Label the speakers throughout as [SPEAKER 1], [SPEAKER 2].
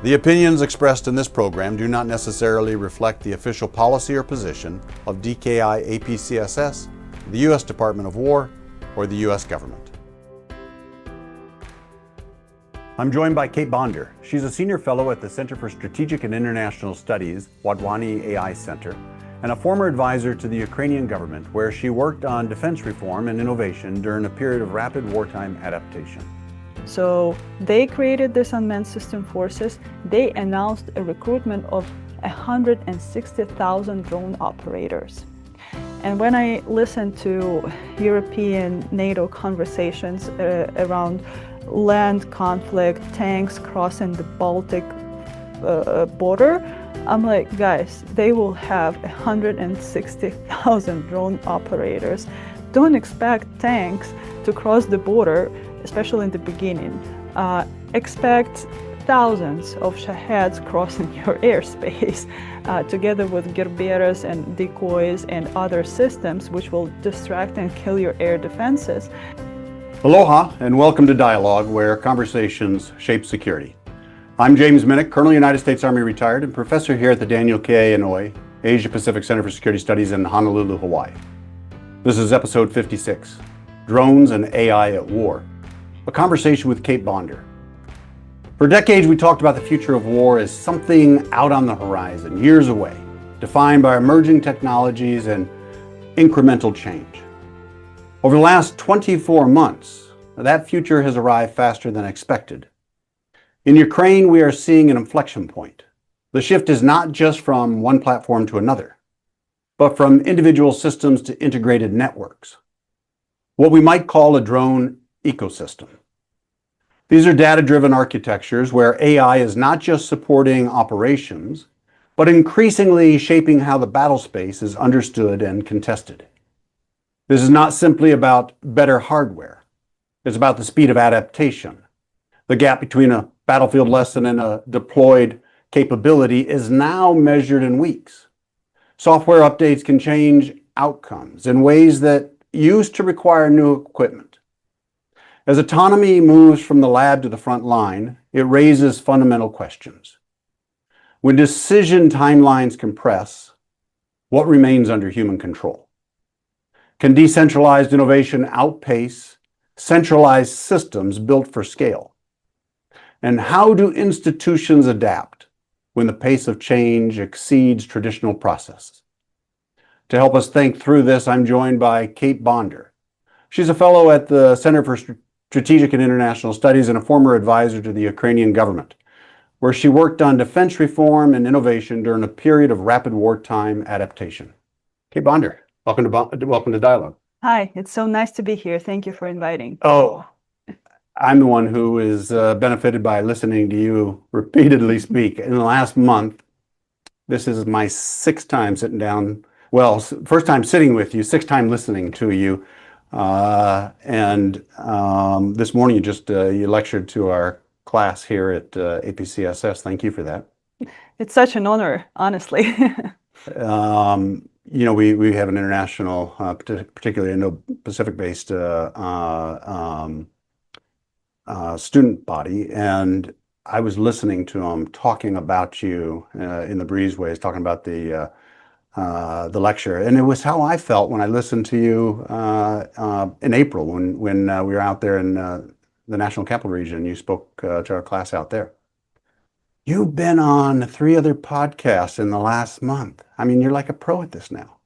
[SPEAKER 1] The opinions expressed in this program do not necessarily reflect the official policy or position of DKI APCSS, the U.S. Department of War, or the U.S. government. I'm joined by Kate Bondar. She's a senior fellow at the Center for Strategic and International Studies, Wadhwani AI Center, and a former advisor to the Ukrainian government, where she worked on defense reform and innovation during a period of rapid wartime adaptation.
[SPEAKER 2] So they created this unmanned system forces. They announced a recruitment of 160,000 drone operators. And when I listen to European NATO conversations around land conflict, tanks crossing the Baltic border, I'm like, guys, they will have 160,000 drone operators. Don't expect tanks to cross the border, especially in the beginning. Expect thousands of Shaheeds crossing your airspace, together with Gerberas and decoys and other systems which will distract and kill your air defenses.
[SPEAKER 1] Aloha and welcome to Dialogue, where conversations shape security. I'm James Minnick, Colonel United States Army retired and professor here at the Daniel K. Inouye Asia Pacific Center for Security Studies in Honolulu, Hawaii. This is episode 56, Drones and AI at War. A conversation with Kate Bondar. For decades, we talked about the future of war as something out on the horizon, years away, defined by emerging technologies and incremental change. Over the last 24 months, that future has arrived faster than expected. In Ukraine, we are seeing an inflection point. The shift is not just from one platform to another, but from individual systems to integrated networks, what we might call a drone ecosystem. These are data-driven architectures where AI is not just supporting operations, but increasingly shaping how the battle space is understood and contested. This is not simply about better hardware. It's about the speed of adaptation. The gap between a battlefield lesson and a deployed capability is now measured in weeks. Software updates can change outcomes in ways that used to require new equipment. As autonomy moves from the lab to the front line, it raises fundamental questions. When decision timelines compress, what remains under human control? Can decentralized innovation outpace centralized systems built for scale? And how do institutions adapt when the pace of change exceeds traditional processes? To help us think through this, I'm joined by Kate Bondar. She's a fellow at the Center for Strategic and International Studies and a former advisor to the Ukrainian government, where she worked on defense reform and innovation during a period of rapid wartime adaptation. Kate Bondar, welcome to Dialogue.
[SPEAKER 2] Hi, it's so nice to be here. Thank you for inviting.
[SPEAKER 1] Oh, I'm the one who is benefited by listening to you repeatedly speak. In the last month, this is my sixth time sitting down. Well, first time sitting with you, sixth time listening to you. This morning you lectured to our class here at APCSS. Thank you for that.
[SPEAKER 2] It's such an honor, honestly.
[SPEAKER 1] We have an international, particularly Indo-Pacific-based student body, and I was listening to them talking about you in the breezeways, talking about the lecture, and it was how I felt when I listened to you in April when we were out there in the National Capital Region. You spoke to our class out there. You've been on 3 other podcasts in the last month. I mean, you're like a pro at this now.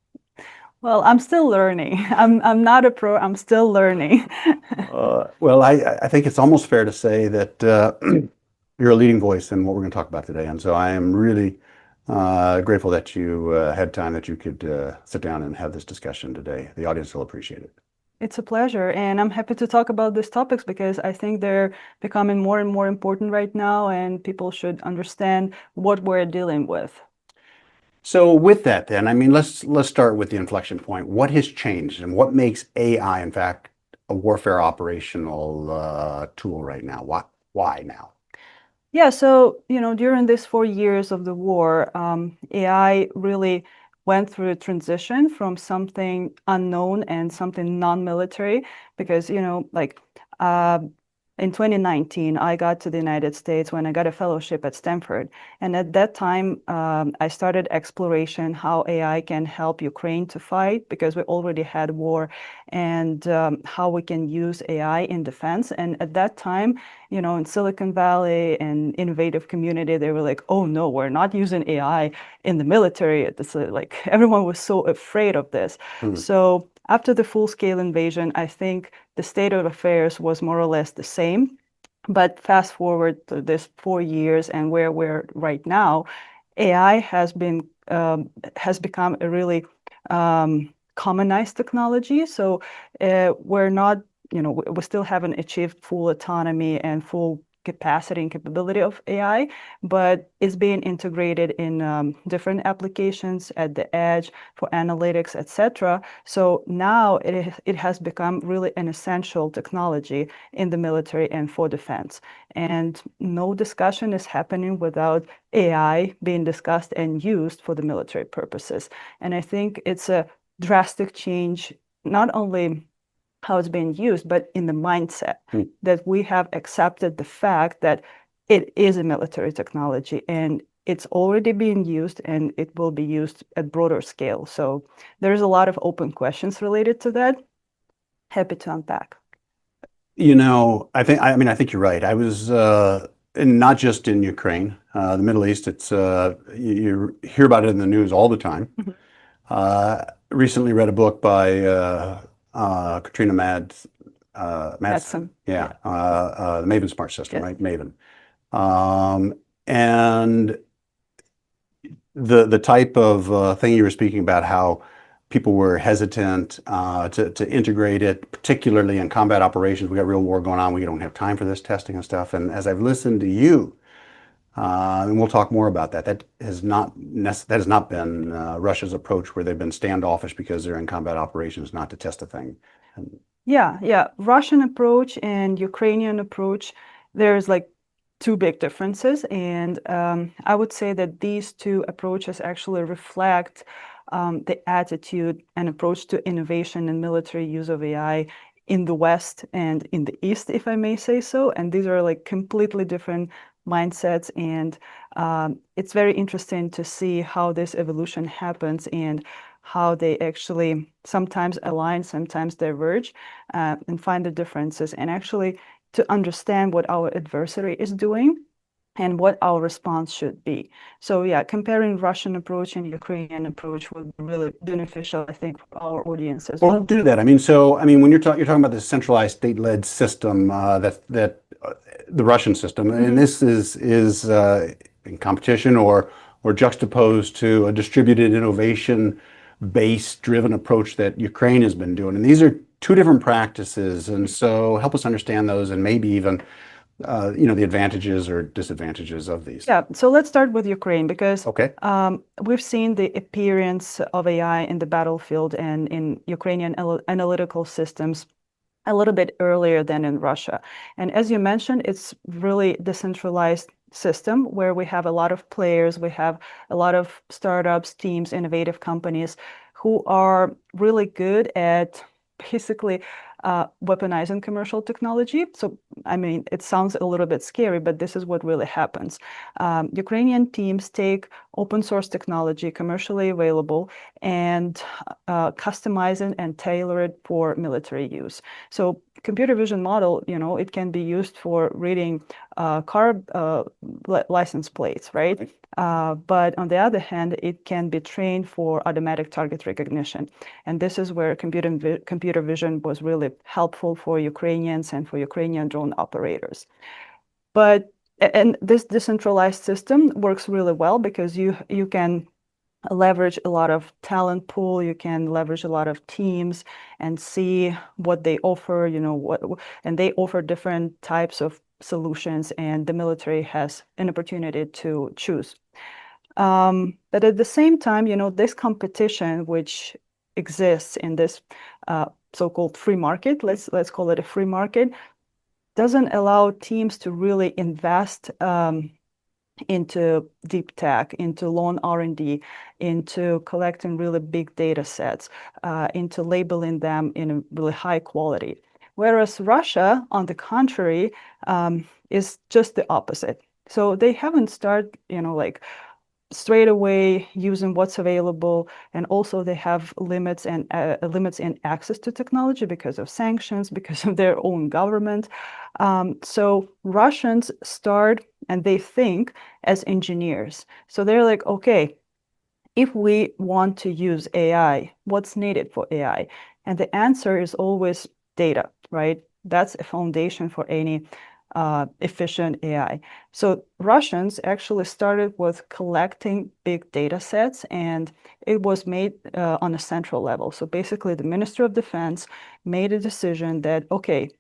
[SPEAKER 2] Well, I'm still learning. I'm not a pro. I'm still learning.
[SPEAKER 1] Well, I think it's almost fair to say that you're a leading voice in what we're going to talk about today, and so I am really grateful that you had time, that you could sit down and have this discussion today. The audience will appreciate it.
[SPEAKER 2] It's a pleasure, and I'm happy to talk about these topics because I think they're becoming more and more important right now, and people should understand what we're dealing with.
[SPEAKER 1] So with that then, I mean, let's start with the inflection point. What has changed and what makes AI, in fact, a warfare operational tool right now? Why now?
[SPEAKER 2] Yeah, so, during these 4 years of the war, AI really went through a transition from something unknown and something non-military because, in 2019, I got to the United States when I got a fellowship at Stanford. And at that time, I started exploration how AI can help Ukraine to fight because we already had war, and how we can use AI in defense. And at that time, in Silicon Valley and innovative community, they were like, oh no, we're not using AI in the military. It's like everyone was so afraid of this. So after the full-scale invasion, I think the state of affairs was more or less the same. But fast forward to this 4 years and where we're right now, AI has become a really commonized technology. So we're not, we still haven't achieved full autonomy and full capacity and capability of AI, but it's being integrated in different applications at the edge for analytics, etc. So now it has become really an essential technology in the military and for defense. And no discussion is happening without AI being discussed and used for the military purposes. And I think it's a drastic change, not only how it's being used, but in the mindset that we have accepted the fact that it is a military technology and it's already being used and it will be used at broader scale. So there's a lot of open questions related to that. Happy to unpack.
[SPEAKER 1] I think you're right. I was not just in Ukraine, the Middle East. It's you hear about it in the news all the time. Recently read a book by Kateryna
[SPEAKER 2] Madsen.
[SPEAKER 1] Yeah, the Maven Smart System,
[SPEAKER 2] Yes.
[SPEAKER 1] right? Maven. And the type of thing you were speaking about, how people were hesitant to integrate it, particularly in combat operations. We got real war going on. We don't have time for this testing and stuff. And as I've listened to you, and we'll talk more about that. That has not been Russia's approach, where they've been standoffish because they're in combat operations, not to test a thing.
[SPEAKER 2] Yeah. Russian approach and Ukrainian approach, there's like two big differences. And I would say that these two approaches actually reflect the attitude and approach to innovation and military use of AI in the West and in the East, if I may say so. And these are like completely different mindsets. And it's very interesting to see how this evolution happens and how they actually sometimes align, sometimes diverge, and find the differences, and actually to understand what our adversary is doing and what our response should be. So yeah, comparing Russian approach and Ukrainian approach would be really beneficial, I think, for our audience as well.
[SPEAKER 1] Well, do that. When you're talking about the centralized state-led system, the Russian system, and this is in competition or juxtaposed to a distributed innovation-based driven approach that Ukraine has been doing. And these are two different practices. And so help us understand those and maybe even the advantages or disadvantages of these.
[SPEAKER 2] Yeah, so let's start with Ukraine because
[SPEAKER 1] Okay.
[SPEAKER 2] We've seen the appearance of AI in the battlefield and in Ukrainian analytical systems a little bit earlier than in Russia. And as you mentioned, it's really decentralized system where we have a lot of players, we have a lot of startups, teams, innovative companies who are really good at basically weaponizing commercial technology. So, I mean, it sounds a little bit scary, but this is what really happens. Ukrainian teams take open source technology, commercially available, and customize it and tailor it for military use. So computer vision model, it can be used for reading car license plates, right? But on the other hand, it can be trained for automatic target recognition. And this is where computer vision was really helpful for Ukrainians and for Ukrainian drone operators. And this decentralized system works really well because you can leverage a lot of talent pool, you can leverage a lot of teams and see what they offer, and they offer different types of solutions, and the military has an opportunity to choose. But at the same time, this competition which exists in this so-called free market, let's call it a free market, doesn't allow teams to really invest into deep tech, into long R&D, into collecting really big data sets, into labeling them in a really high quality. Whereas Russia, on the contrary, is just the opposite. So they haven't started, like straight away using what's available, and also they have limits in access to technology because of sanctions, because of their own government. So Russians start and they think as engineers. So they're like, okay, if we want to use AI, what's needed for AI? And the answer is always data, right? That's a foundation for any efficient AI. So Russians actually started with collecting big data sets, and it was made on a central level. So basically, the Ministry of Defense made a decision that, okay,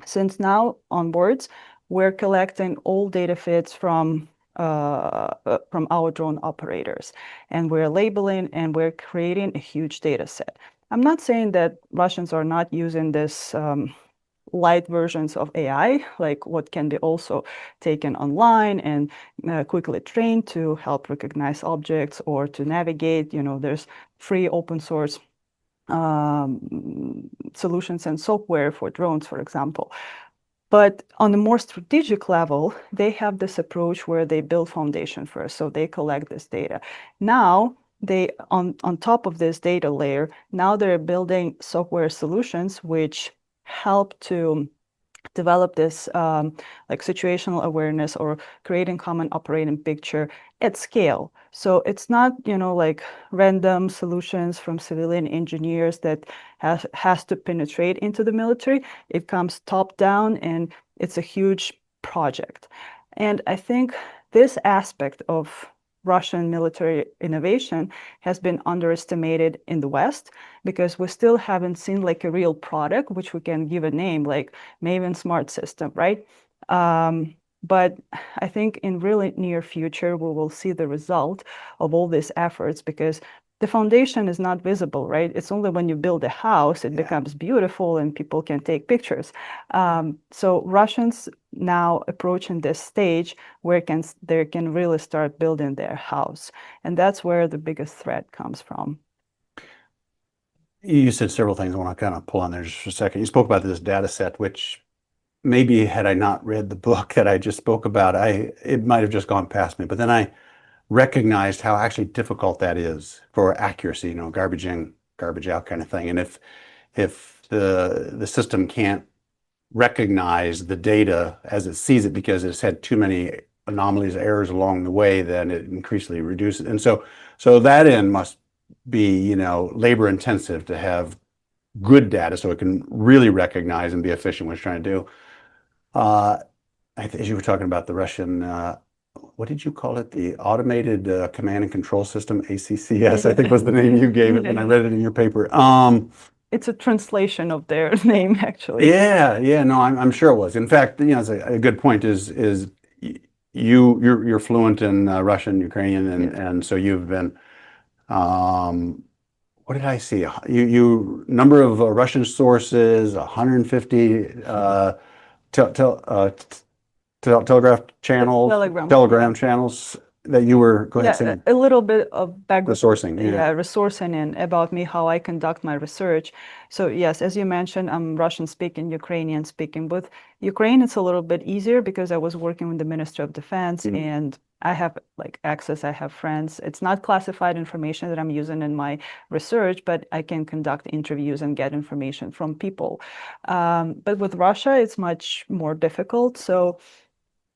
[SPEAKER 2] since now onwards, we're collecting all data feeds from our drone operators, and we're labeling and we're creating a huge data set. I'm not saying that Russians are not using this light versions of AI, like what can be also taken online and quickly trained to help recognize objects or to navigate. There's free open source solutions and software for drones, for example. But on a more strategic level, they have this approach where they build foundation first. So they collect this data. Now, they on top of this data layer, now they're building software solutions which help to develop this like situational awareness or creating common operating picture at scale. So it's not, like random solutions from civilian engineers that has to penetrate into the military. It comes top down and it's a huge project. And I think this aspect of Russian military innovation has been underestimated in the West because we still haven't seen like a real product which we can give a name, like Maven Smart System, right? But I think in really near future, we will see the result of all these efforts because the foundation is not visible, right? It's only when you build a house, it becomes beautiful and people can take pictures. So Russians now approaching this stage where they can really start building their house. And that's where the biggest threat comes from.
[SPEAKER 1] You said several things I want to kind of pull on there just for a second. You spoke about this data set, which maybe had I not read the book that I just spoke about, it might have just gone past me. But then I recognized how actually difficult that is for accuracy, garbage in, garbage out kind of thing. And if the system can't recognize the data as it sees it because it's had too many anomalies, errors along the way, then it increasingly reduces. And so that end must be, labor intensive to have good data so it can really recognize and be efficient what it's trying to do. As you were talking about the Russian, what did you call it? The Automated Command and Control System, ACCS, I think was the name you gave it when I read it in your paper.
[SPEAKER 2] It's a translation of their name, actually.
[SPEAKER 1] Yeah, no, I'm sure it was. In fact, it's a good point is you're fluent in Russian, Ukrainian, and so you've been what did I see? You number of Russian sources, 150 telegraph channels, telegram channels that you were, go ahead, saying.
[SPEAKER 2] A little bit of background.
[SPEAKER 1] Resourcing,
[SPEAKER 2] resourcing and about me, how I conduct my research. So yes, as you mentioned, I'm Russian speaking, Ukrainian speaking. With Ukraine, it's a little bit easier because I was working with the Ministry of Defense and I have like access, I have friends. It's not classified information that I'm using in my research, but I can conduct interviews and get information from people. But with Russia, it's much more difficult. So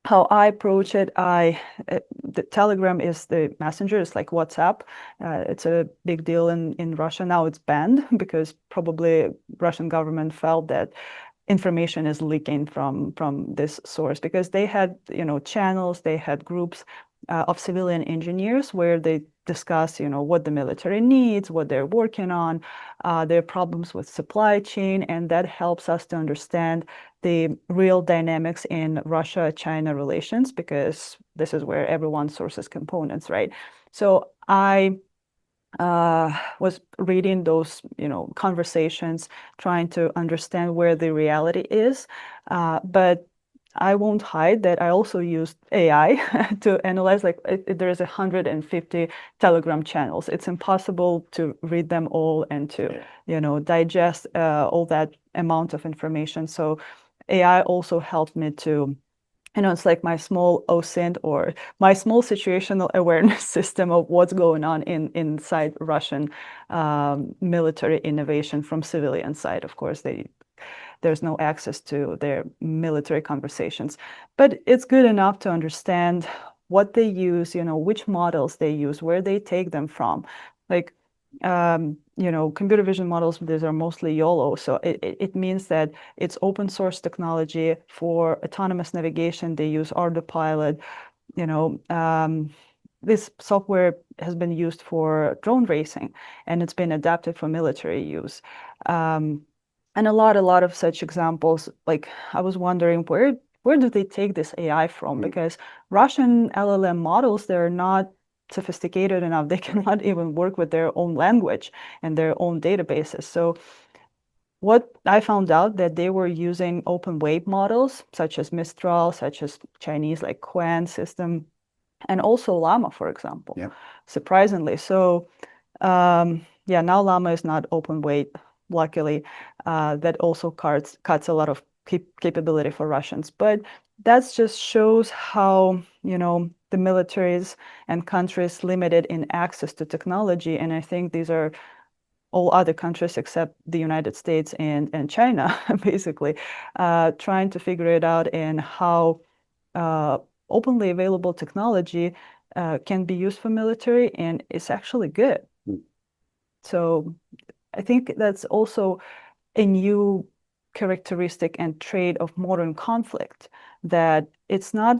[SPEAKER 2] how I approach it, the Telegram is the messenger. It's like WhatsApp. It's a big deal in Russia. Now it's banned because probably Russian government felt that information is leaking from this source because they had channels, they had groups of civilian engineers where they discuss what the military needs, what they're working on, their problems with supply chain, and that helps us to understand the real dynamics in Russia-China relations because this is where everyone sources components, right? So I was reading those, conversations, trying to understand where the reality is. But I won't hide that I also used AI to analyze, like there's 150 Telegram channels. It's impossible to read them all and to, digest all that amount of information. So AI also helped me to, it's like my small OSINT or my small situational awareness system of what's going on inside Russian military innovation from civilian side. Of course, there's no access to their military conversations, but it's good enough to understand what they use, which models they use, where they take them from. Like, computer vision models, these are mostly YOLO. So it means that it's open source technology for autonomous navigation. They use autopilot. This software has been used for drone racing, and it's been adapted for military use. And a lot of such examples. Like, I was wondering, where do they take this AI from? Because Russian LLM models, they're not sophisticated enough. They cannot even work with their own language and their own databases. So what I found out that they were using open weight models, such as Mistral, such as Chinese like Quan system, and also Llama, for example, surprisingly. So now Llama is not open weight, luckily. That also cuts a lot of capability for Russians. But that just shows how, the militaries and countries limited in access to technology. And I think these are all other countries except the United States and China, basically, trying to figure it out and how openly available technology can be used for military, and it's actually good. So I think that's also a new characteristic and trait of modern conflict, that it's not,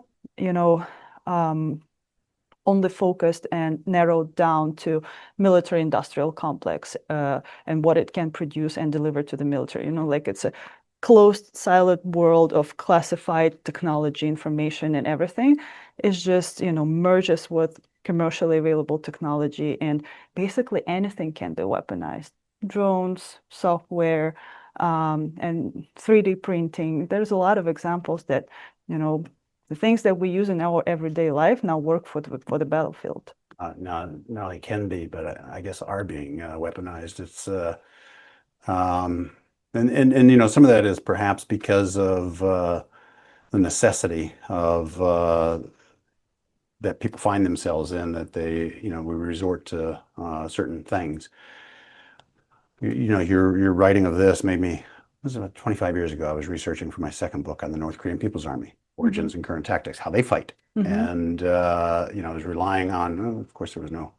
[SPEAKER 2] only focused and narrowed down to military industrial complex and what it can produce and deliver to the military. Like it's a closed, siloed world of classified technology, information, and everything. Is just, merges with commercially available technology, and basically anything can be weaponized. Drones, software, and 3D printing. There's a lot of examples that, the things that we use in our everyday life now work for the battlefield.
[SPEAKER 1] Not only can be, but I guess are being weaponized. It's and some of that is perhaps because of the necessity of that people find themselves in, that they we resort to certain things. Your writing of this made me. This was about 25 years ago. I was researching for my second book on the North Korean People's Army, origins and current tactics, how they fight. And I was relying on, well, of course, there was no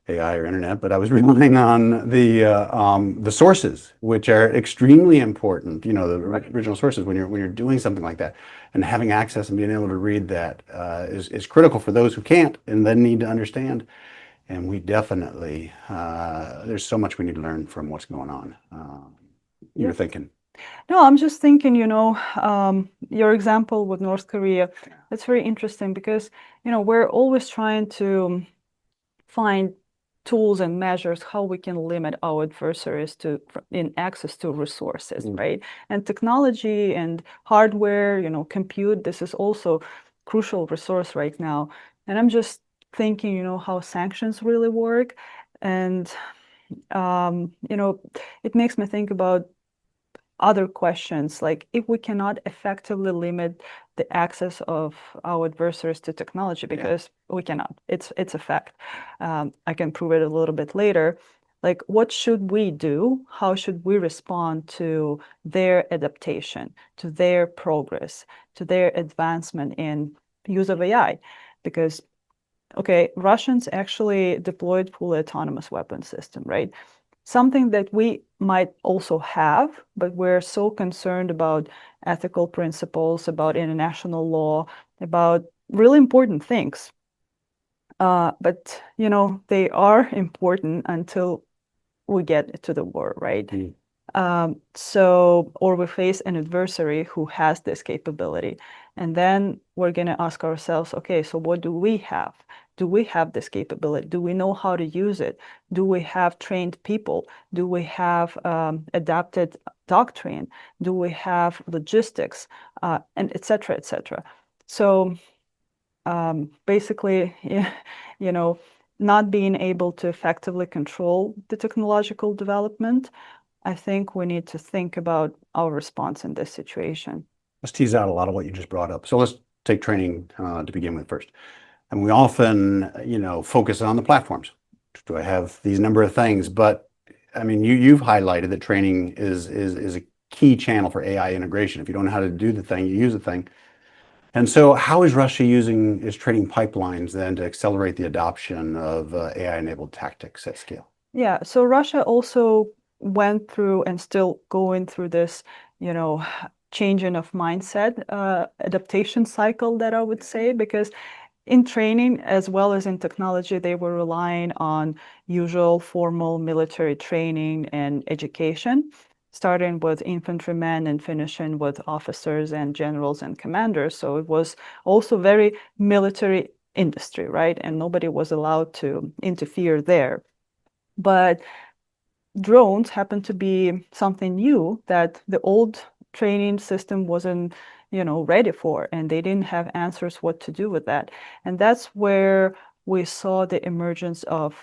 [SPEAKER 1] AI or internet, but I was relying on the sources, which are extremely important. The original sources when you're doing something like that, and having access and being able to read that is critical for those who can't and then need to understand. And we definitely there's so much we need to learn from what's going on. You were thinking.
[SPEAKER 2] No, I'm just thinking, your example with North Korea, that's very interesting because, we're always trying to find tools and measures how we can limit our adversaries in access to resources, right? And technology and hardware, compute, this is also crucial resource right now. And I'm just thinking, how sanctions really work. And, it makes me think about other questions, like if we cannot effectively limit the access of our adversaries to technology, because we cannot, it's a fact. I can prove it a little bit later. Like, what should we do? How should we respond to their adaptation, to their progress, to their advancement in use of AI? Because, okay, Russians actually deployed fully autonomous weapon system, right? Something that we might also have, but we're so concerned about ethical principles, about international law, about really important things. But, they are important until we get to the war, right? Or we face an adversary who has this capability. And then we're going to ask ourselves, okay, so what do we have? Do we have this capability? Do we know how to use it? Do we have trained people? Do we have adapted doctrine? Do we have logistics? And et cetera, et cetera. So basically, you know, not being able to effectively control the technological development, I think we need to think about our response in this situation.
[SPEAKER 1] Let's tease out a lot of what you just brought up. So let's take training to begin with first. And we often, focus on the platforms. Do I have these number of things? But I mean, you've highlighted that training is a key channel for AI integration. If you don't know how to do the thing, you use the thing. And so how is Russia using its training pipelines then to accelerate the adoption of AI-enabled tactics at scale?
[SPEAKER 2] Yeah, so Russia also went through and still going through this, changing of mindset, adaptation cycle that I would say, because in training as well as in technology, they were relying on usual formal military training and education, starting with infantrymen and finishing with officers and generals and commanders. So it was also very military industry, right? And nobody was allowed to interfere there. But drones happen to be something new that the old training system wasn't ready for, and they didn't have answers what to do with that. And that's where we saw the emergence of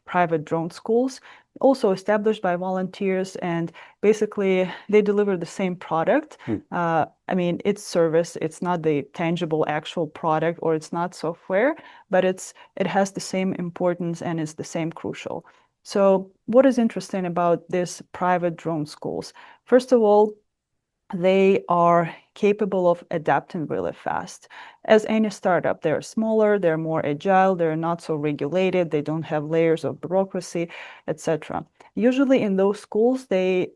[SPEAKER 2] private drone schools, also established by volunteers, and basically they deliver the same product. I mean, it's service, it's not the tangible actual product, or it's not software, but it has the same importance and is the same crucial. So what is interesting about these private drone schools? First of all, they are capable of adapting really fast. As any startup, they're smaller, they're more agile, they're not so regulated, they don't have layers of bureaucracy, etc. Usually in those schools, they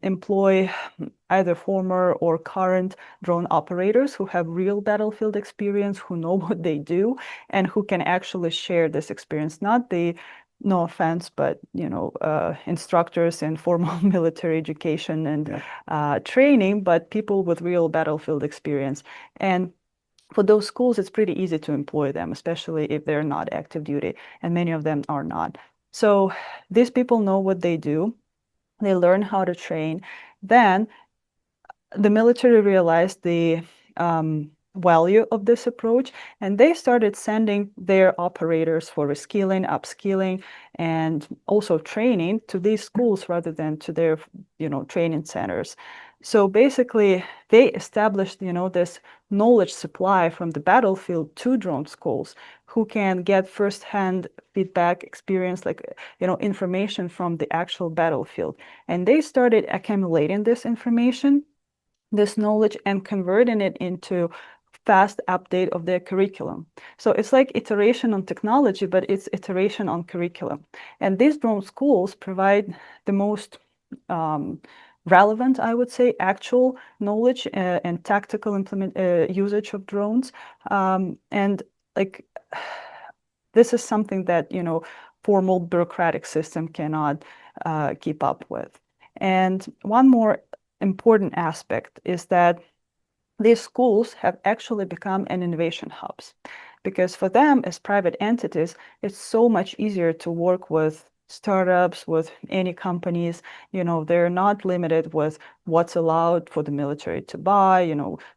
[SPEAKER 2] employ either former or current drone operators who have real battlefield experience, who know what they do, and who can actually share this experience, not the no offense, but instructors in formal military education and training, but people with real battlefield experience. And for those schools, it's pretty easy to employ them, especially if they're not active duty, and many of them are not. So these people know what they do. They learn how to train. Then the military realized the value of this approach, and they started sending their operators for reskilling, upskilling, and also training to these schools rather than to their training centers. So basically they established this knowledge supply from the battlefield to drone schools, who can get firsthand feedback experience, like information from the actual battlefield. And they started accumulating this information, this knowledge, and converting it into fast update of their curriculum. So it's like iteration on technology, but it's iteration on curriculum. And these drone schools provide the most relevant, I would say, actual knowledge and tactical usage of drones. And like this is something that formal bureaucratic system cannot keep up with. And one more important aspect is that these schools have actually become an innovation hubs, because for them as private entities, it's so much easier to work with startups, with any companies. They're not limited with what's allowed for the military to buy.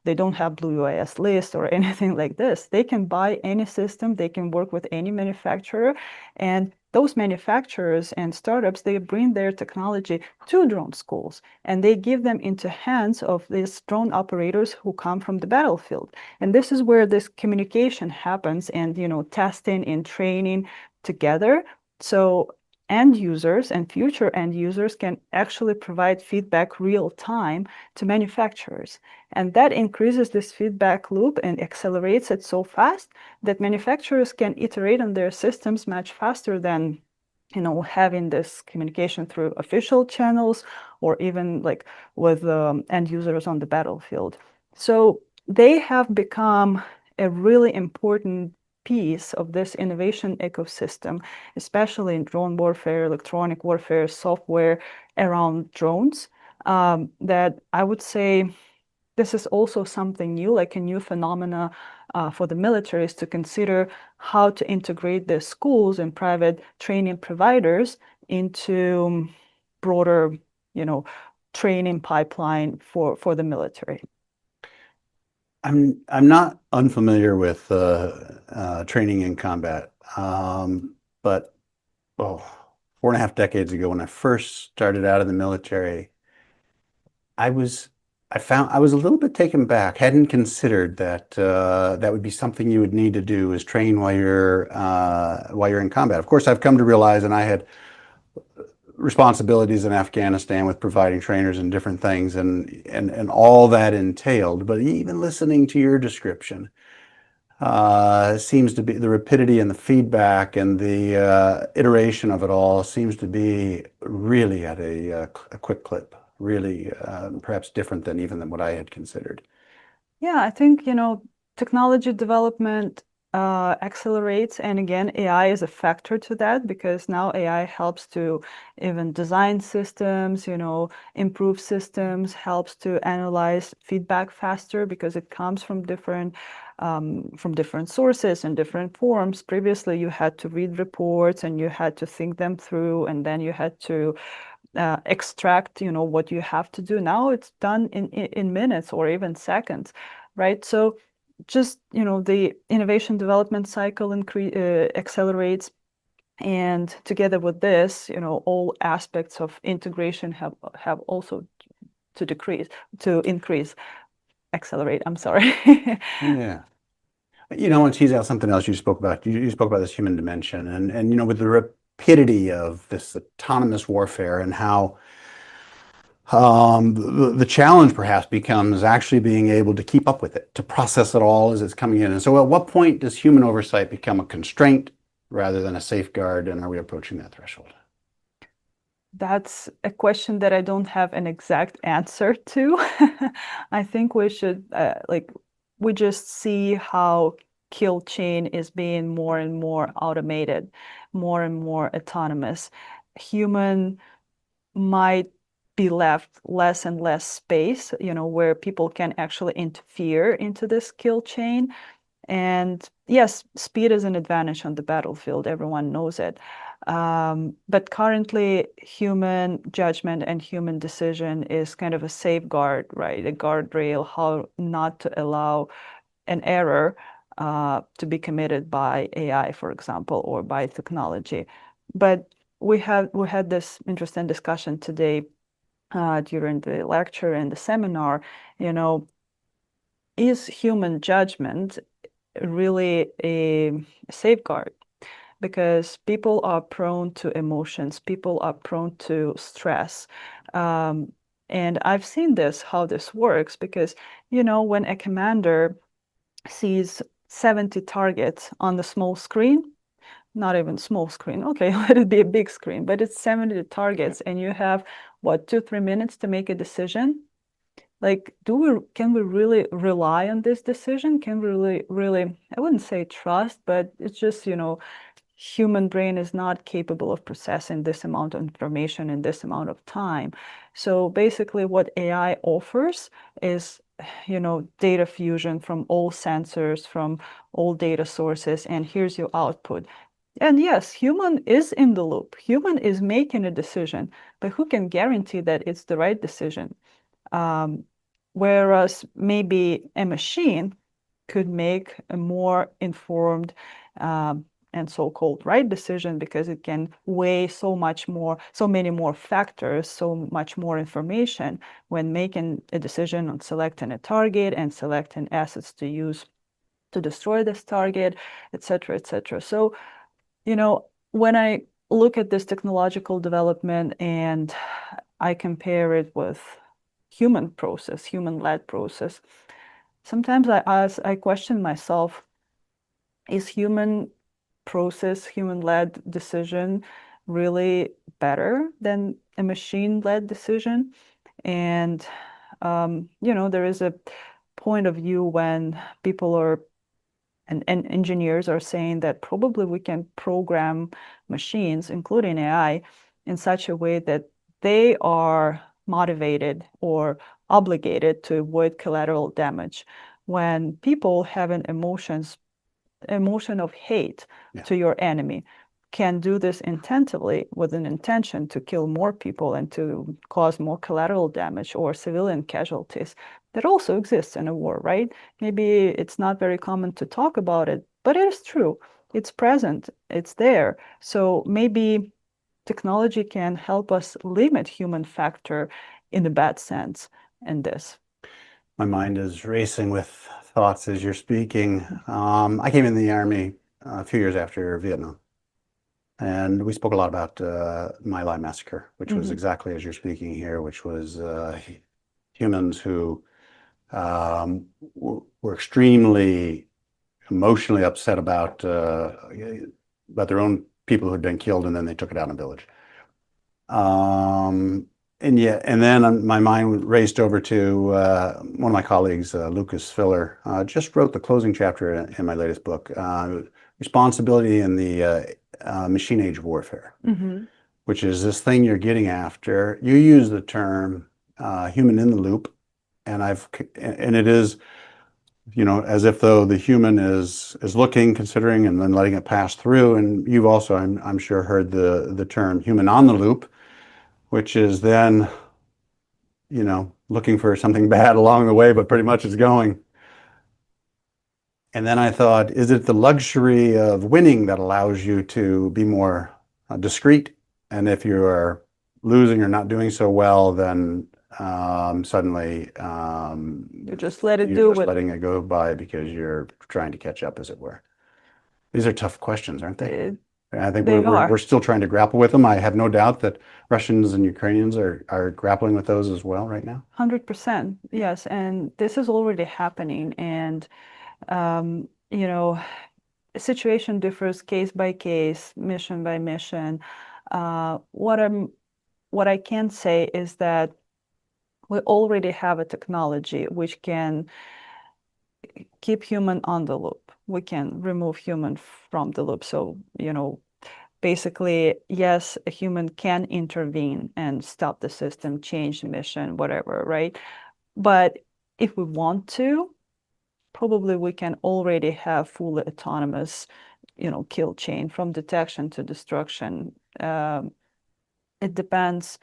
[SPEAKER 2] They don't have blue UAS list or anything like this. They can buy any system, they can work with any manufacturer, and those manufacturers and startups, they bring their technology to drone schools, and they give them into hands of these drone operators who come from the battlefield. And this is where this communication happens, and testing and training together. So end users and future end users can actually provide feedback real time to manufacturers. And that increases this feedback loop and accelerates it so fast that manufacturers can iterate on their systems much faster than having this communication through official channels, or even like with end users on the battlefield. So they have become a really important piece of this innovation ecosystem, especially in drone warfare, electronic warfare, software around drones, that I would say this is also something new, like a new phenomena for the militaries to consider how to integrate the schools and private training providers into broader, training pipeline for the military.
[SPEAKER 1] I'm not unfamiliar with training in combat, but oh, 4.5 decades ago, when I first started out in the military, I was I was a little bit taken back. Hadn't considered that that would be something you would need to do, is train while you're in combat. Of course, I've come to realize, and I had responsibilities in Afghanistan with providing trainers and different things, and all that entailed. But even listening to your description, seems to be the rapidity and the feedback and the iteration of it all seems to be really at a quick clip, really perhaps different than even than what I had considered.
[SPEAKER 2] Yeah, I think, technology development accelerates, and again, AI is a factor to that because now AI helps to even design systems, improve systems, helps to analyze feedback faster because it comes from different sources and different forms. Previously, you had to read reports and you had to think them through, and then you had to extract, what you have to do. Now it's done in minutes or even seconds, right? So just, the innovation development cycle accelerates. And together with this, all aspects of integration have also to increase, accelerate, I'm sorry.
[SPEAKER 1] Yeah. And tease out something else you spoke about. You spoke about this human dimension, and with the rapidity of this autonomous warfare and how the challenge perhaps becomes actually being able to keep up with it, to process it all as it's coming in. And so at what point does human oversight become a constraint rather than a safeguard, and are we approaching that threshold?
[SPEAKER 2] That's a question that I don't have an exact answer to. I think we should, we just see how kill chain is being more and more automated, more and more autonomous. Human might be left less and less space, where people can actually interfere into this kill chain. And yes, speed is an advantage on the battlefield. Everyone knows it. But currently, human judgment and human decision is kind of a safeguard, right? A guardrail, how not to allow an error to be committed by AI, for example, or by technology. But we had this interesting discussion today during the lecture and the seminar. Is human judgment really a safeguard? Because people are prone to emotions, people are prone to stress. And I've seen how this works, because, when a commander sees 70 targets on the small screen, not even small screen, okay, let it be a big screen, but it's 70 targets, and you have, what, 2-3 minutes to make a decision? Like, can we really rely on this decision? Can we really, I wouldn't say trust, but it's just, human brain is not capable of processing this amount of information in this amount of time. So basically what AI offers is, data fusion from all sensors, from all data sources, and here's your output. And yes, human is in the loop. Human is making a decision, but who can guarantee that it's the right decision? Whereas maybe a machine could make a more informed and so-called right decision, because it can weigh so many more factors, so much more information when making a decision on selecting a target and selecting assets to use to destroy this target, etc., etc. So, when I look at this technological development and I compare it with human-led process, sometimes I question myself, is human-led decision really better than a machine-led decision? And, there is a point of view when people and engineers are saying that probably we can program machines, including AI, in such a way that they are motivated or obligated to avoid collateral damage. When people have an emotion of hate to your enemy, can do this intentionally with an intention to kill more people and to cause more collateral damage or civilian casualties. That also exists in a war, right? Maybe it's not very common to talk about it, but it is true. It's present, it's there. So maybe technology can help us limit human factor in a bad sense in this.
[SPEAKER 1] My mind is racing with thoughts as you're speaking. I came in the Army a few years after Vietnam, and we spoke a lot about My Lai massacre, which was exactly as you're speaking here, which was humans who were extremely emotionally upset about their own people who had been killed, and then they took it out in a village. And then my mind raced over to one of my colleagues, Lucas Filler, just wrote the closing chapter in my latest book, Responsibility in the Machine Age Warfare, which is this thing you're getting after. You use the term human in the loop, and it is, as if though the human is looking, considering, and then letting it pass through. And you've also, I'm sure, heard the term human on the loop, which is then, looking for something bad along the way, but pretty much it's going. And then I thought, is it the luxury of winning that allows you to be more discreet? And if you are losing or not doing so well, then suddenly
[SPEAKER 2] you just let it
[SPEAKER 1] you're just letting it go by because you're trying to catch up, as it were. These are tough questions, aren't they? I think we're still trying to grapple with them. I have no doubt that Russians and Ukrainians are grappling with those as well right now.
[SPEAKER 2] 100%, yes. And this is already happening. And, the situation differs case by case, mission by mission. What I can say is that we already have a technology which can keep human on the loop. We can remove human from the loop. So, basically, yes, a human can intervene and stop the system, change the mission, whatever, right? But if we want to, probably we can already have fully autonomous, kill chain from detection to destruction. It depends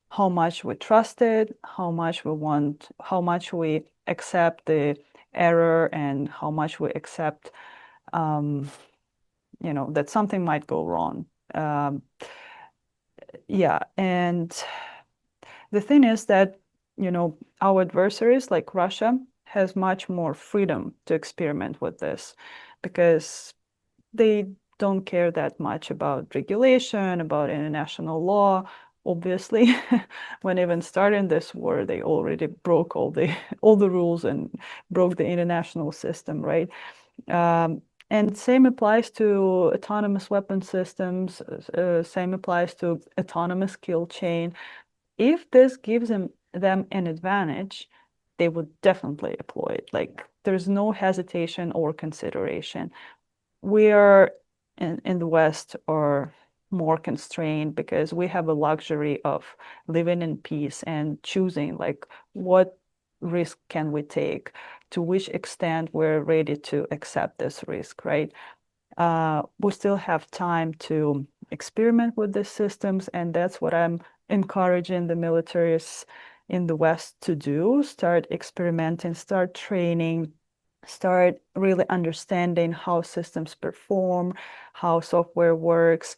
[SPEAKER 2] how much we trust it, how much we accept the error, and how much we accept, that something might go wrong. Yeah, and the thing is that, our adversaries like Russia has much more freedom to experiment with this because they don't care that much about regulation, about international law. Obviously, when even starting this war, they already broke all the rules and broke the international system, right? And same applies to autonomous weapon systems. Same applies to autonomous kill chain. If this gives them an advantage, they would definitely employ it. Like there's no hesitation or consideration. We are in the West are more constrained because we have a luxury of living in peace and choosing like what risk can we take, to which extent we're ready to accept this risk, right? We still have time to experiment with these systems, and that's what I'm encouraging the militaries in the West to do. Start experimenting, start training, start really understanding how systems perform, how software works,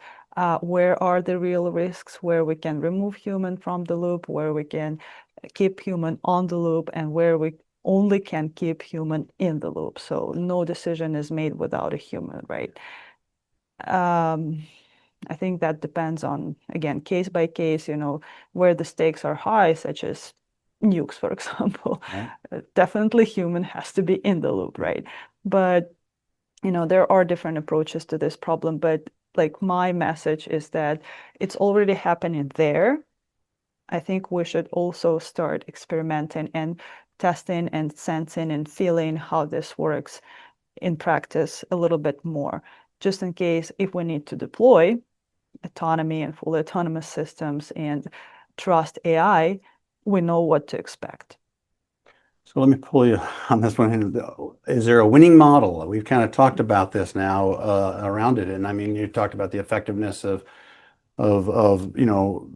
[SPEAKER 2] where are the real risks, where we can remove human from the loop, where we can keep human on the loop, and where we only can keep human in the loop. So no decision is made without a human, right? I think that depends on, again, case by case, where the stakes are high, such as nukes, for example.
[SPEAKER 1] Right.
[SPEAKER 2] Definitely human has to be in the loop, right? But, there are different approaches to this problem. But like my message is that it's already happening there. I think we should also start experimenting and testing and sensing and feeling how this works in practice a little bit more, just in case if we need to deploy autonomy and fully autonomous systems and trust AI, we know what to expect.
[SPEAKER 1] So let me pull you on this one. Is there a winning model? We've kind of talked about this now around it, and I mean, you talked about the effectiveness of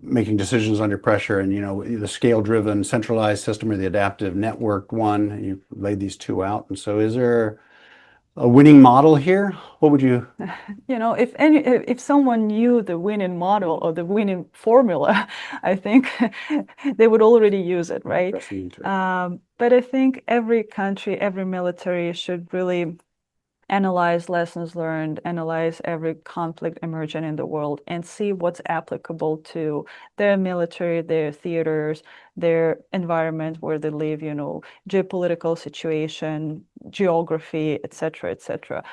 [SPEAKER 1] making decisions under pressure, and the scale-driven centralized system or the adaptive networked one. You laid these two out, and so is there a winning model here? What would you?
[SPEAKER 2] If someone knew the winning model or the winning formula, I think they would already use it, right? But I think every country, every military should really analyze lessons learned, analyze every conflict emerging in the world, and see what's applicable to their military, their theaters, their environment where they live, geopolitical situation, geography, etc., etc.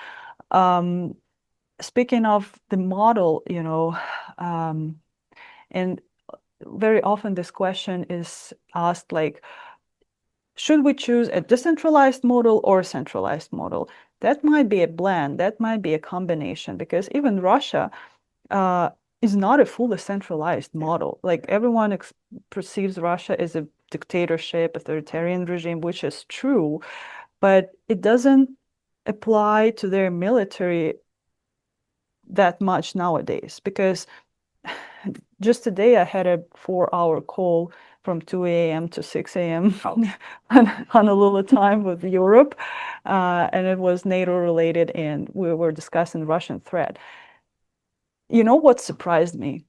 [SPEAKER 2] Speaking of the model, and very often this question is asked like, should we choose a decentralized model or a centralized model? That might be a blend, that might be a combination, because even Russia is not a fully centralized model. Like everyone perceives Russia as a dictatorship, authoritarian regime, which is true, but it doesn't apply to their military that much nowadays, because just today I had a 4-hour call from 2 a.m. to 6 a.m. on Honolulu time with Europe, and it was NATO related, and we were discussing Russian threat. You know what surprised me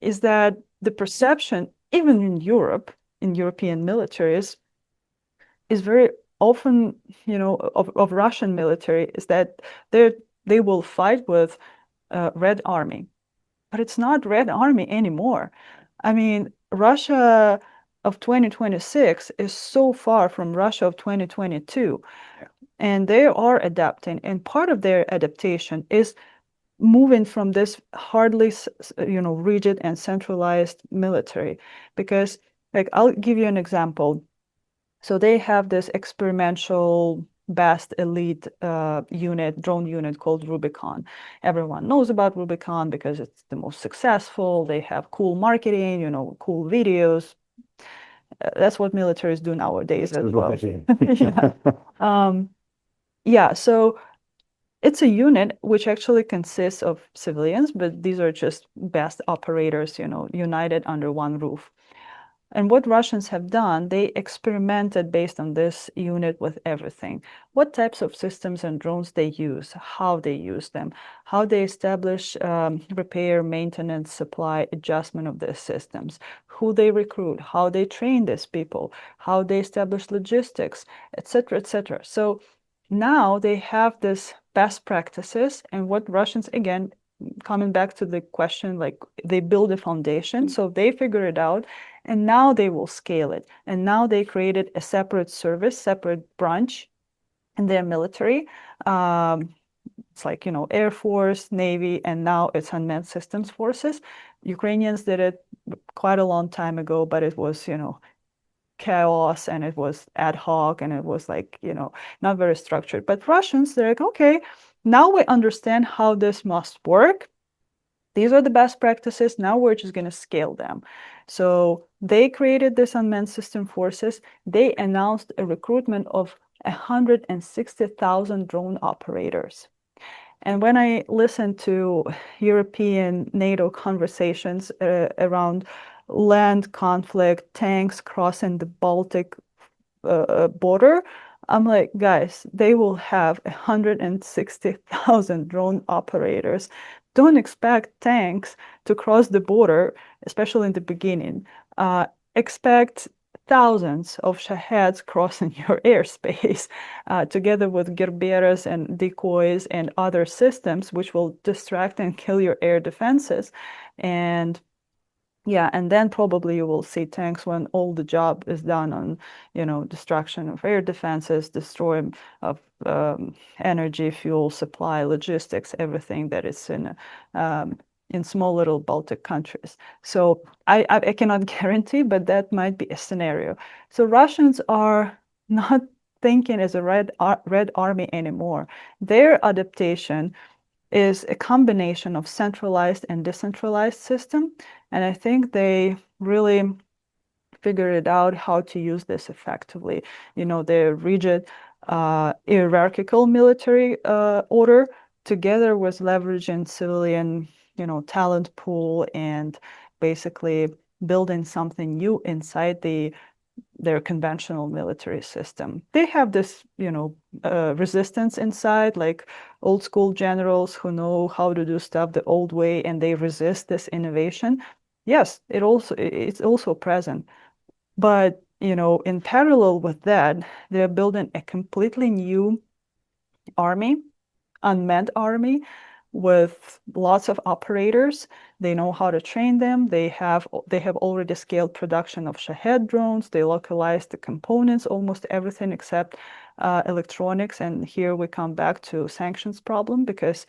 [SPEAKER 2] is that the perception, even in Europe, in European militaries, is very often, of Russian military, is that they will fight with Red Army. But it's not Red Army anymore. I mean, Russia of 2026 is so far from Russia of 2022. And they are adapting. And part of their adaptation is moving from this hardly, rigid and centralized military. Because, like, I'll give you an example. So they have this experimental best elite drone unit called Rubicon. Everyone knows about Rubicon because it's the most successful. They have cool marketing, cool videos. That's what militaries do nowadays as well. Yeah, so it's a unit which actually consists of civilians, but these are just best operators, united under one roof. And what Russians have done, they experimented based on this unit with everything. What types of systems and drones they use, how they use them, how they establish repair, maintenance, supply, adjustment of their systems, who they recruit, how they train these people, how they establish logistics, etc., etc. So now they have this best practices, and what Russians, again, coming back to the question, like they build a foundation, so they figure it out, and now they will scale it. And now they created a separate service, separate branch in their military. It's like, Air Force, Navy, and now it's Unmanned Systems Forces. Ukrainians did it quite a long time ago, but it was, chaos, and it was ad hoc, and it was like, not very structured. But Russians, they're like, okay, now we understand how this must work. These are the best practices. Now we're just going to scale them. So they created this unmanned system forces. They announced a recruitment of 160,000 drone operators. And when I listen to European NATO conversations around land conflict, tanks crossing the Baltic border, I'm like, guys, they will have 160,000 drone operators. Don't expect tanks to cross the border, especially in the beginning. Expect thousands of Shaheds crossing your airspace, together with Gerberas and decoys and other systems, which will distract and kill your air defenses. And yeah, and then probably you will see tanks when all the job is done on, destruction of air defenses, destroy of energy, fuel supply, logistics, everything that is in small little Baltic countries. So I cannot guarantee, but that might be a scenario. So Russians are not thinking as a Red Army anymore. Their adaptation is a combination of centralized and decentralized system. And I think they really figured out how to use this effectively. The rigid hierarchical military order together with leveraging civilian, talent pool and basically building something new inside their conventional military system. They have this, resistance inside, like old school generals who know how to do stuff the old way, and they resist this innovation. Yes, it's also present. But, in parallel with that, they're building a completely new army, unmanned army with lots of operators. They know how to train them. They have already scaled production of Shahed drones. They localized the components, almost everything except electronics. And here we come back to sanctions problem, because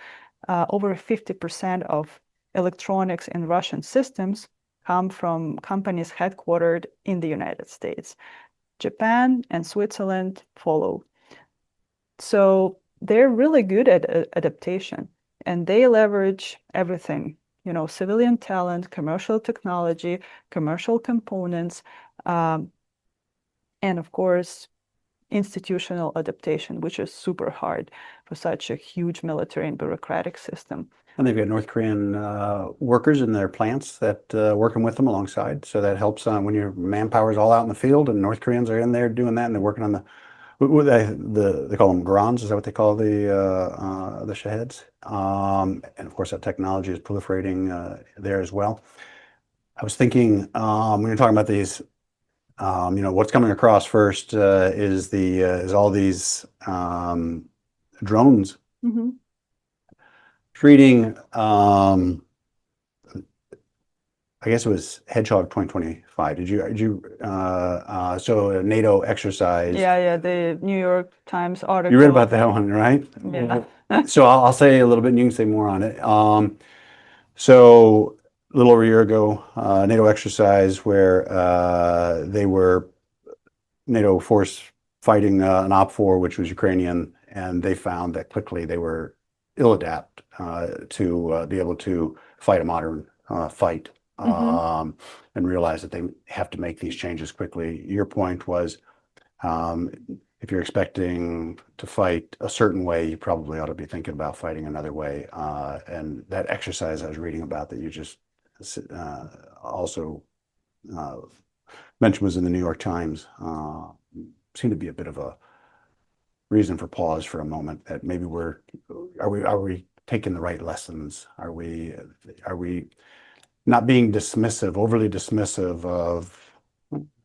[SPEAKER 2] over 50% of electronics in Russian systems come from companies headquartered in the United States. Japan and Switzerland follow. So they're really good at adaptation, and they leverage everything, civilian talent, commercial technology, commercial components, and of course, institutional adaptation, which is super hard for such a huge military and bureaucratic system.
[SPEAKER 1] And they've got North Korean workers in their plants that working with them alongside. So that helps when your manpower is all out in the field and North Koreans are in there doing that, and they're working on they call them Grans, is that what they call the Shaheds? And of course, that technology is proliferating there as well. I was thinking when you're talking about these, what's coming across first is all these drones treating. I guess it was Hedgehog 2025. So a NATO exercise.
[SPEAKER 2] Yeah, the New York Times article.
[SPEAKER 1] You read about that one, right?
[SPEAKER 2] Yeah.
[SPEAKER 1] So I'll say a little bit and you can say more on it. So a little over a year ago, NATO exercise where they were NATO force fighting an OPFOR, which was Ukrainian, and they found that quickly they were ill-adapt to be able to fight a modern fight. And realize that they have to make these changes quickly. Your point was, if you're expecting to fight a certain way, you probably ought to be thinking about fighting another way. And that exercise I was reading about that you just also mentioned was in the New York Times. Seemed to be a bit of a reason for pause for a moment. That maybe are we taking the right lessons? Are we not being dismissive, overly dismissive of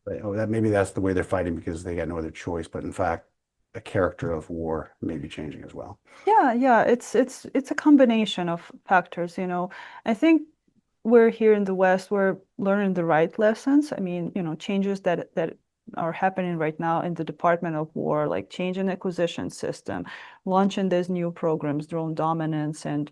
[SPEAKER 1] that maybe that's the way they're fighting because they got no other choice, but in fact, the character of war may be changing as well.
[SPEAKER 2] Yeah, it's a combination of factors, I think we're here in the West, we're learning the right lessons. I mean, changes that are happening right now in the Department of War, like changing acquisition system, launching these new programs, drone dominance, and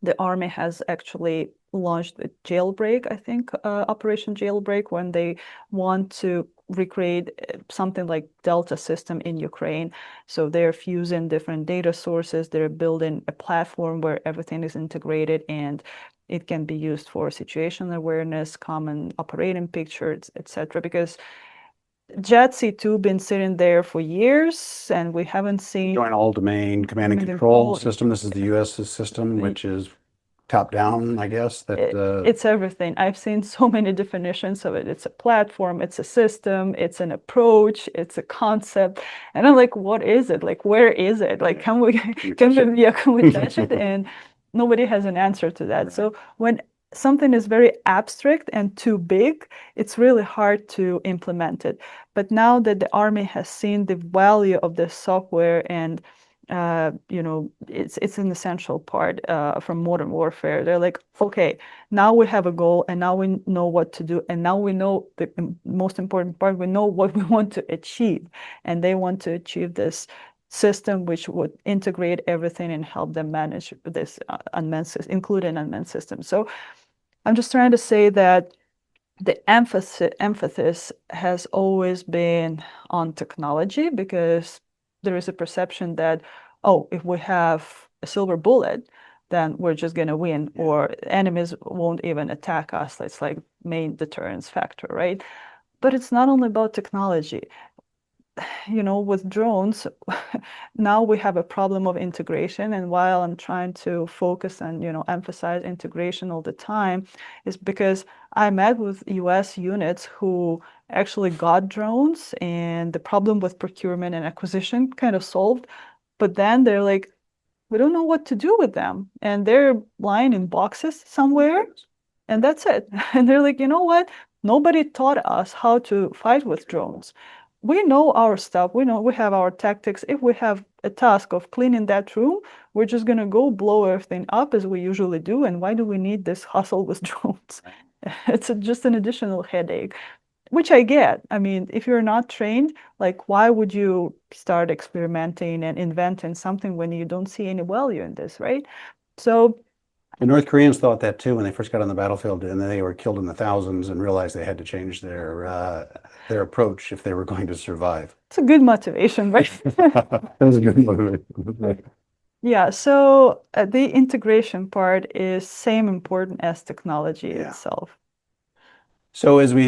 [SPEAKER 2] the Army has actually launched a jailbreak, I think, Operation Jailbreak, when they want to recreate something like Delta system in Ukraine. So they're fusing different data sources. They're building a platform where everything is integrated and it can be used for situational awareness, common operating pictures, etc. Because JADC2 been sitting there for years, and we haven't seen
[SPEAKER 1] Joint all-domain command and control system. This is the U.S. system, which is top-down, I guess.
[SPEAKER 2] It's everything. I've seen so many definitions of it. It's a platform, it's a system, it's an approach, it's a concept, and I'm like, what is it? Like, where is it? Like, can we touch it? And nobody has an answer to that. Right. So when something is very abstract and too big, it's really hard to implement it. But now that the Army has seen the value of this software and it's an essential part from modern warfare. They're like, okay, now we have a goal, and now we know what to do, and now we know the most important part. We know what we want to achieve, and they want to achieve this system which would integrate everything and help them manage this unmanned system, including unmanned systems. So I'm just trying to say that the emphasis has always been on technology, because there is a perception that, oh, if we have a silver bullet, then we're just going to win, or enemies won't even attack us. It's like main deterrence factor, right? But it's not only about technology. With drones, now we have a problem of integration. And while I'm trying to focus and, emphasize integration all the time, is because I met with US units who actually got drones and the problem with procurement and acquisition kind of solved. But then they're like, we don't know what to do with them. And they're lying in boxes somewhere, and that's it. And they're like, you know what? Nobody taught us how to fight with drones. We know our stuff. We know we have our tactics. If we have a task of cleaning that room, we're just going to go blow everything up as we usually do. And why do we need this hustle with drones? It's just an additional headache, which I get. I mean, if you're not trained, like, why would you start experimenting and inventing something when you don't see any value in this, right? So,
[SPEAKER 1] The North Koreans thought that too when they first got on the battlefield, and they were killed in the thousands and realized they had to change their approach if they were going to survive.
[SPEAKER 2] it's a good motivation, right?
[SPEAKER 1] That was a good motivation.
[SPEAKER 2] Yeah, so the integration part is same important as technology
[SPEAKER 1] Yeah.
[SPEAKER 2] itself.
[SPEAKER 1] So as we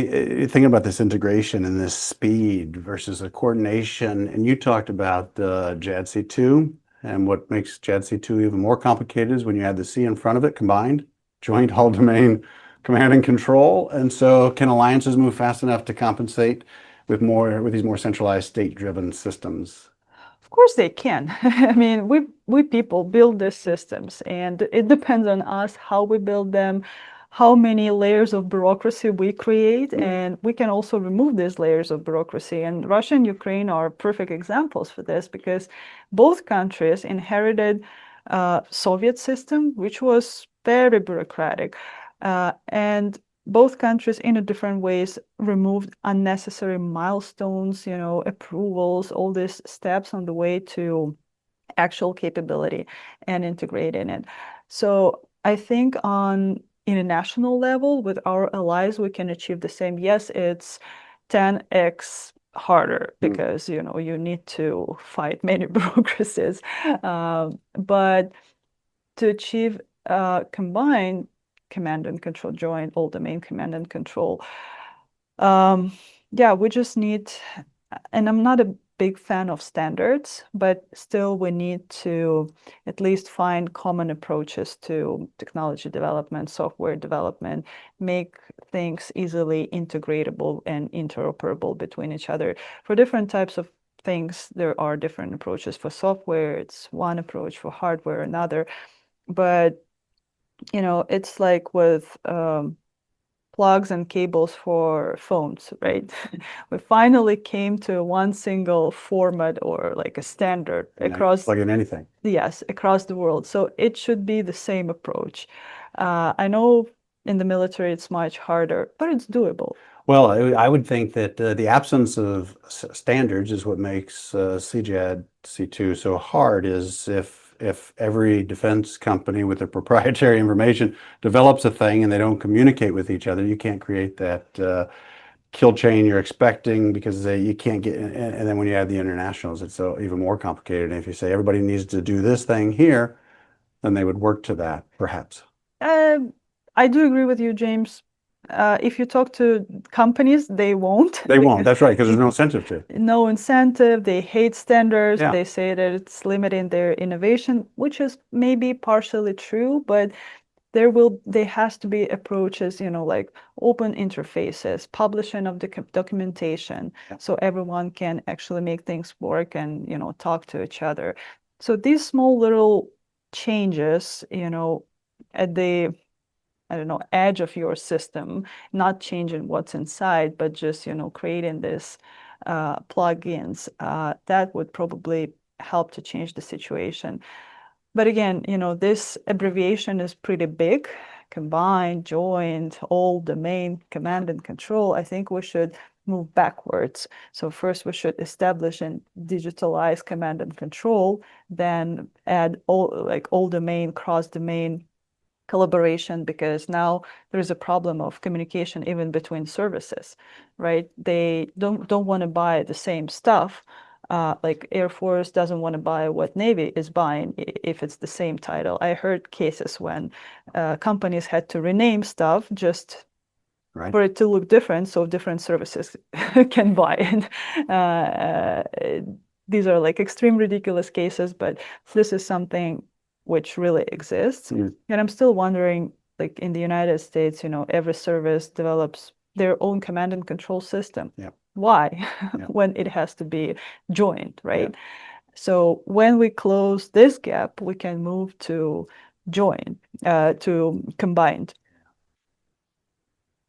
[SPEAKER 1] thinking about this integration and this speed versus a coordination, and you talked about JADC2, and what makes JADC2 even more complicated is when you add the C in front of it, combined, joint all-domain command and control. And so can alliances move fast enough to compensate with these more centralized state-driven systems?
[SPEAKER 2] Of course they can. I mean, we people build these systems, and it depends on us how we build them, how many layers of bureaucracy we create, and we can also remove these layers of bureaucracy. And Russia and Ukraine are perfect examples for this because both countries inherited Soviet system, which was very bureaucratic, and both countries in a different ways removed unnecessary milestones, approvals, all these steps on the way to actual capability and integrating it. So I think on international level with our allies, we can achieve the same. Yes, it's 10x harder because you need to fight many bureaucracies, but to achieve combined command and control, joint all domain command and control. Yeah, we just need, and I'm not a big fan of standards, but still we need to at least find common approaches to technology development, software development, make things easily integratable and interoperable between each other. For different types of things, there are different approaches. For software, it's one approach; for hardware, another. But it's like with plugs and cables for phones, right? We finally came to one single format or like a standard across,
[SPEAKER 1] plug in anything.
[SPEAKER 2] Yes, across the world. So it should be the same approach. I know in the military it's much harder, but it's doable.
[SPEAKER 1] Well, I would think that the absence of standards is what makes CJAD C2 so hard. Is if every defense company with their proprietary information develops a thing and they don't communicate with each other, you can't create that kill chain you're expecting because you can't get. And then when you add the internationals, it's even more complicated. And if you say everybody needs to do this thing here, then they would work to that, perhaps.
[SPEAKER 2] I do agree with you, James. If you talk to companies, they won't.
[SPEAKER 1] They won't. That's right, because there's no incentive to.
[SPEAKER 2] No incentive. They hate standards.
[SPEAKER 1] Yeah.
[SPEAKER 2] They say that it's limiting their innovation, which is maybe partially true, but there has to be approaches, like open interfaces, publishing of the documentation, so everyone can actually make things work and, talk to each other. So these small little changes, at the I don't know, edge of your system, not changing what's inside, but just, creating this plugins, that would probably help to change the situation. But again, this abbreviation is pretty big, combined, joint, all domain, command and control. I think we should move backwards. So first we should establish and digitalize command and control, then add all domain, cross domain collaboration, because now there's a problem of communication even between services, right? They don't want to buy the same stuff. Like Air Force doesn't want to buy what Navy is buying if it's the same title. I heard cases when companies had to rename stuff just
[SPEAKER 1] right?
[SPEAKER 2] For it to look different, so different services can buy it. These are like extreme ridiculous cases, but this is something which really exists.
[SPEAKER 1] Mm.
[SPEAKER 2] And I'm still wondering, like in the United States, every service develops their own command and control system.
[SPEAKER 1] Yeah.
[SPEAKER 2] Why?
[SPEAKER 1] Yeah.
[SPEAKER 2] When it has to be joined, right?
[SPEAKER 1] Yeah.
[SPEAKER 2] So when we close this gap, we can move to join, to combined.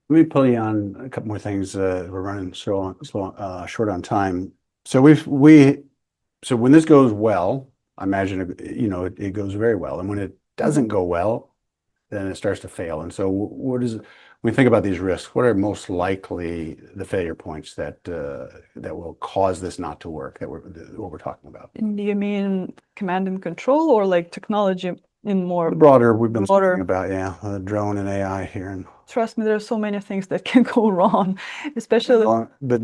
[SPEAKER 1] Let me pull you on a couple more things. We're running short on time. So so when this goes well, I imagine it goes very well, and when it doesn't go well, then it starts to fail. And so, what is when we think about these risks? What are most likely the failure points that will cause this not to work? What we're talking about.
[SPEAKER 2] Do you mean command and control or like technology in more
[SPEAKER 1] The broader we've been
[SPEAKER 2] broader?
[SPEAKER 1] speaking about, yeah, drone and AI here, and
[SPEAKER 2] Trust me, there are so many things that can go wrong, especially.
[SPEAKER 1] but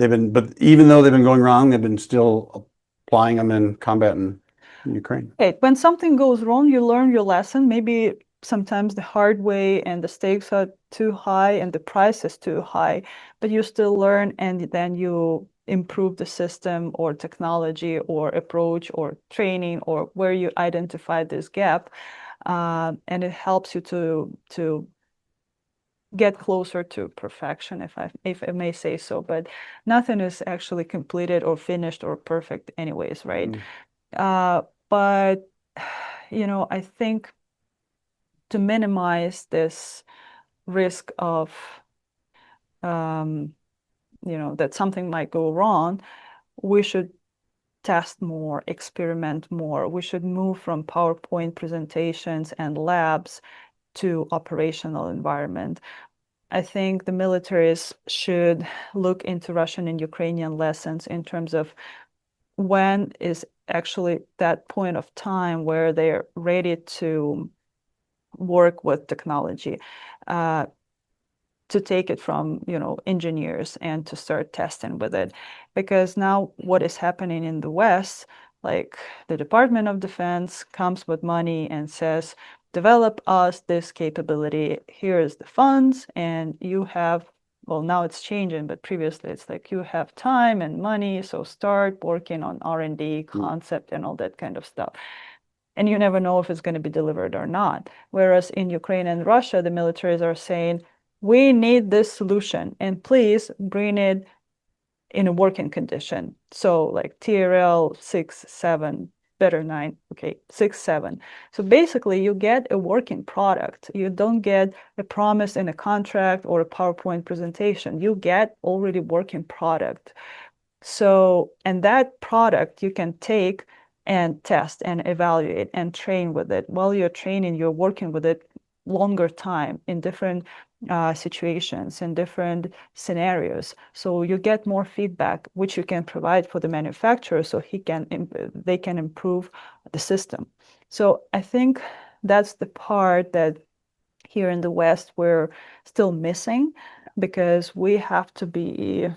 [SPEAKER 1] even though they've been going wrong, they've been still applying them in combat in Ukraine.
[SPEAKER 2] Okay, when something goes wrong, you learn your lesson, maybe sometimes the hard way, and the stakes are too high and the price is too high, but you still learn, and then you improve the system or technology or approach or training or where you identify this gap, and it helps you to get closer to perfection, if I may say so. But nothing is actually completed or finished or perfect anyways, right? But I think to minimize this risk of that something might go wrong, we should test more, experiment more. We should move from PowerPoint presentations and labs to operational environment. I think the militaries should look into Russian and Ukrainian lessons in terms of when is actually that point of time where they're ready to work with technology, to take it from engineers and to start testing with it. Because now what is happening in the West, like the Department of Defense comes with money and says, develop us this capability, here is the funds, and you have, well, now it's changing, but previously it's like you have time and money, so start working on R&D concept and all that kind of stuff. And you never know if it's going to be delivered or not. Whereas in Ukraine and Russia, the militaries are saying, we need this solution, and please bring it in a working condition. So like TRL 6, 7, better 9, okay, 6, 7. So basically you get a working product. You don't get a promise in a contract or a PowerPoint presentation. You get already working product. So, and that product you can take and test and evaluate and train with it. While you're training, you're working with it longer time in different situations, in different scenarios. So you get more feedback, which you can provide for the manufacturer, so they can improve the system. So I think that's the part that here in the West we're still missing, because we have to be,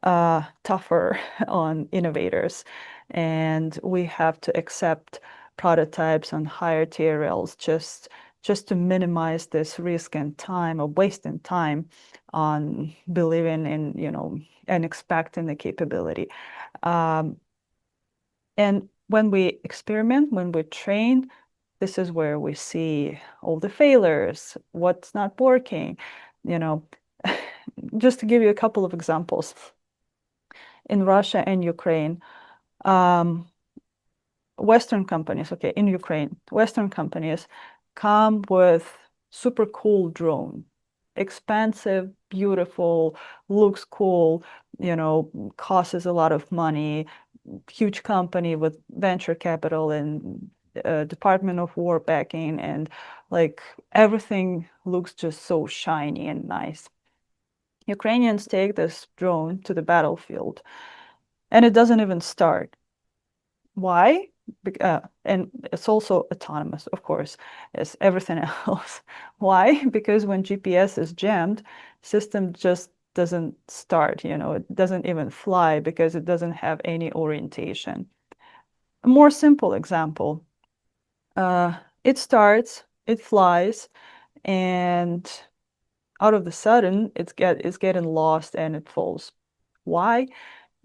[SPEAKER 2] tougher on innovators, and we have to accept prototypes on higher TRLs just to minimize this risk and time, or wasting time on believing in, and expecting the capability. And when we experiment, when we train, this is where we see all the failures, what's not working. Just to give you a couple of examples. In Russia and Ukraine, Western companies, okay, in Ukraine, Western companies come with super cool drone, expensive, beautiful, looks cool, costs a lot of money, huge company with venture capital and Department of War backing, and like everything looks just so shiny and nice. Ukrainians take this drone to the battlefield and it doesn't even start. Why? And it's also autonomous, of course, as everything else. Why? Because when GPS is jammed, system just doesn't start, it doesn't even fly because it doesn't have any orientation. A more simple example, it starts, it flies, and out of the sudden it's getting lost and it falls. Why?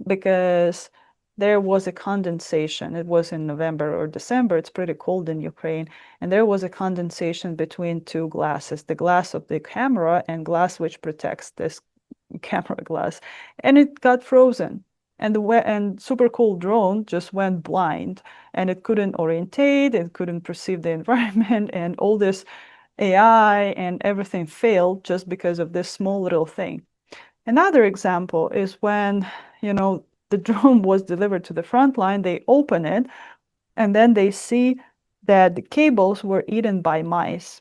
[SPEAKER 2] Because there was a condensation. It was in November or December. It's pretty cold in Ukraine. And there was a condensation between two glasses, the glass of the camera and glass which protects this camera glass. And it got frozen. And the super cool drone just went blind, and it couldn't orientate, it couldn't perceive the environment, and all this AI and everything failed just because of this small little thing. Another example is when, the drone was delivered to the front line, they open it, and then they see that the cables were eaten by mice.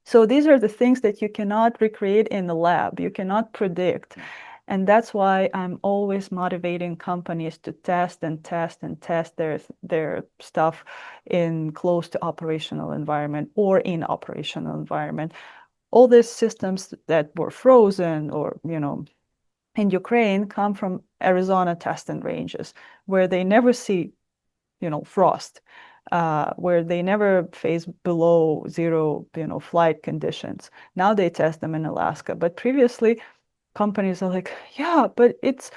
[SPEAKER 2] So these are the things that you cannot recreate in the lab, you cannot predict. And that's why I'm always motivating companies to test and test and test their stuff in close to operational environment or in operational environment. All these systems that were frozen or, in Ukraine come from Arizona testing ranges where they never see, frost, where they never face below zero, flight conditions. Now they test them in Alaska, but previously companies are like, yeah, but it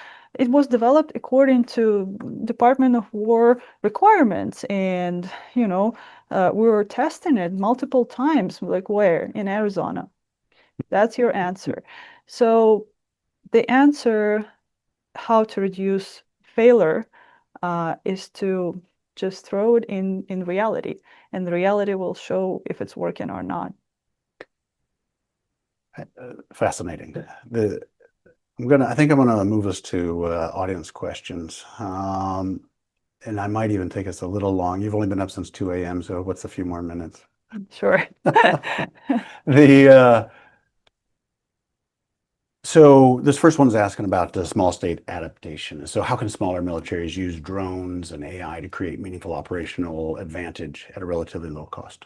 [SPEAKER 2] was developed according to Department of War requirements, and we were testing it multiple times. Like, where? In Arizona. That's your answer. So the answer how to reduce failure is to just throw it in reality, and the reality will show if it's working or not.
[SPEAKER 1] Fascinating. I think I'm gonna move us to audience questions. And I might even take us a little long. You've only been up since 2 a.m., so what's a few more minutes?
[SPEAKER 2] Sure.
[SPEAKER 1] So this first one's asking about the small state adaptation. So how can smaller militaries use drones and AI to create meaningful operational advantage at a relatively low cost?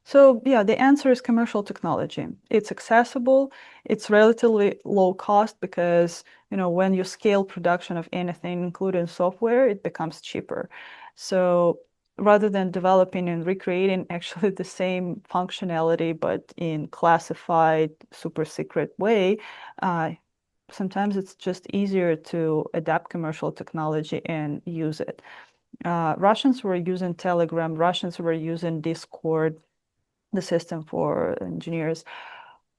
[SPEAKER 2] So yeah, the answer is commercial technology. It's accessible, it's relatively low cost because, when you scale production of anything, including software, it becomes cheaper. So rather than developing and recreating actually the same functionality, but in classified, super secret way, sometimes it's just easier to adapt commercial technology and use it. Russians were using Telegram, Russians were using Discord, the system for engineers,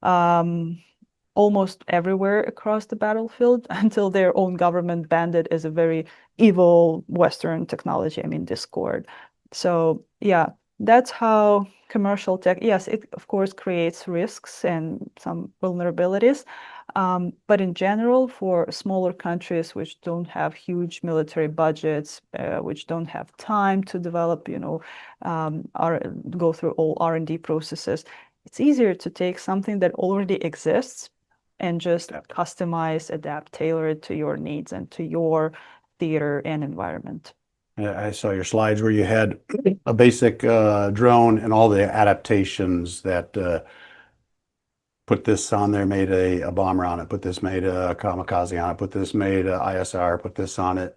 [SPEAKER 2] almost everywhere across the battlefield until their own government banned it as a very evil Western technology, Discord. So yeah, that's how commercial tech, yes, it of course creates risks and some vulnerabilities. But in general, for smaller countries which don't have huge military budgets, which don't have time to develop, go through all R&D processes, it's easier to take something that already exists and just customize, adapt, tailor it to your needs and to your theater and environment.
[SPEAKER 1] I saw your slides where you had a basic drone and all the adaptations that put this on there, made a bomber on it, put this, made a kamikaze on it, put this, made a ISR, put this on it,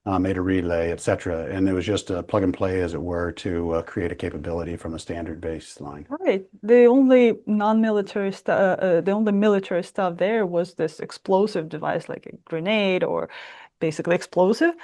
[SPEAKER 1] made a relay, etc. And it was just a plug and play, as it were, to create a capability from a standard baseline.
[SPEAKER 2] Right. The only non-military stuff, the only military stuff there was this explosive device, like a grenade or basically explosive,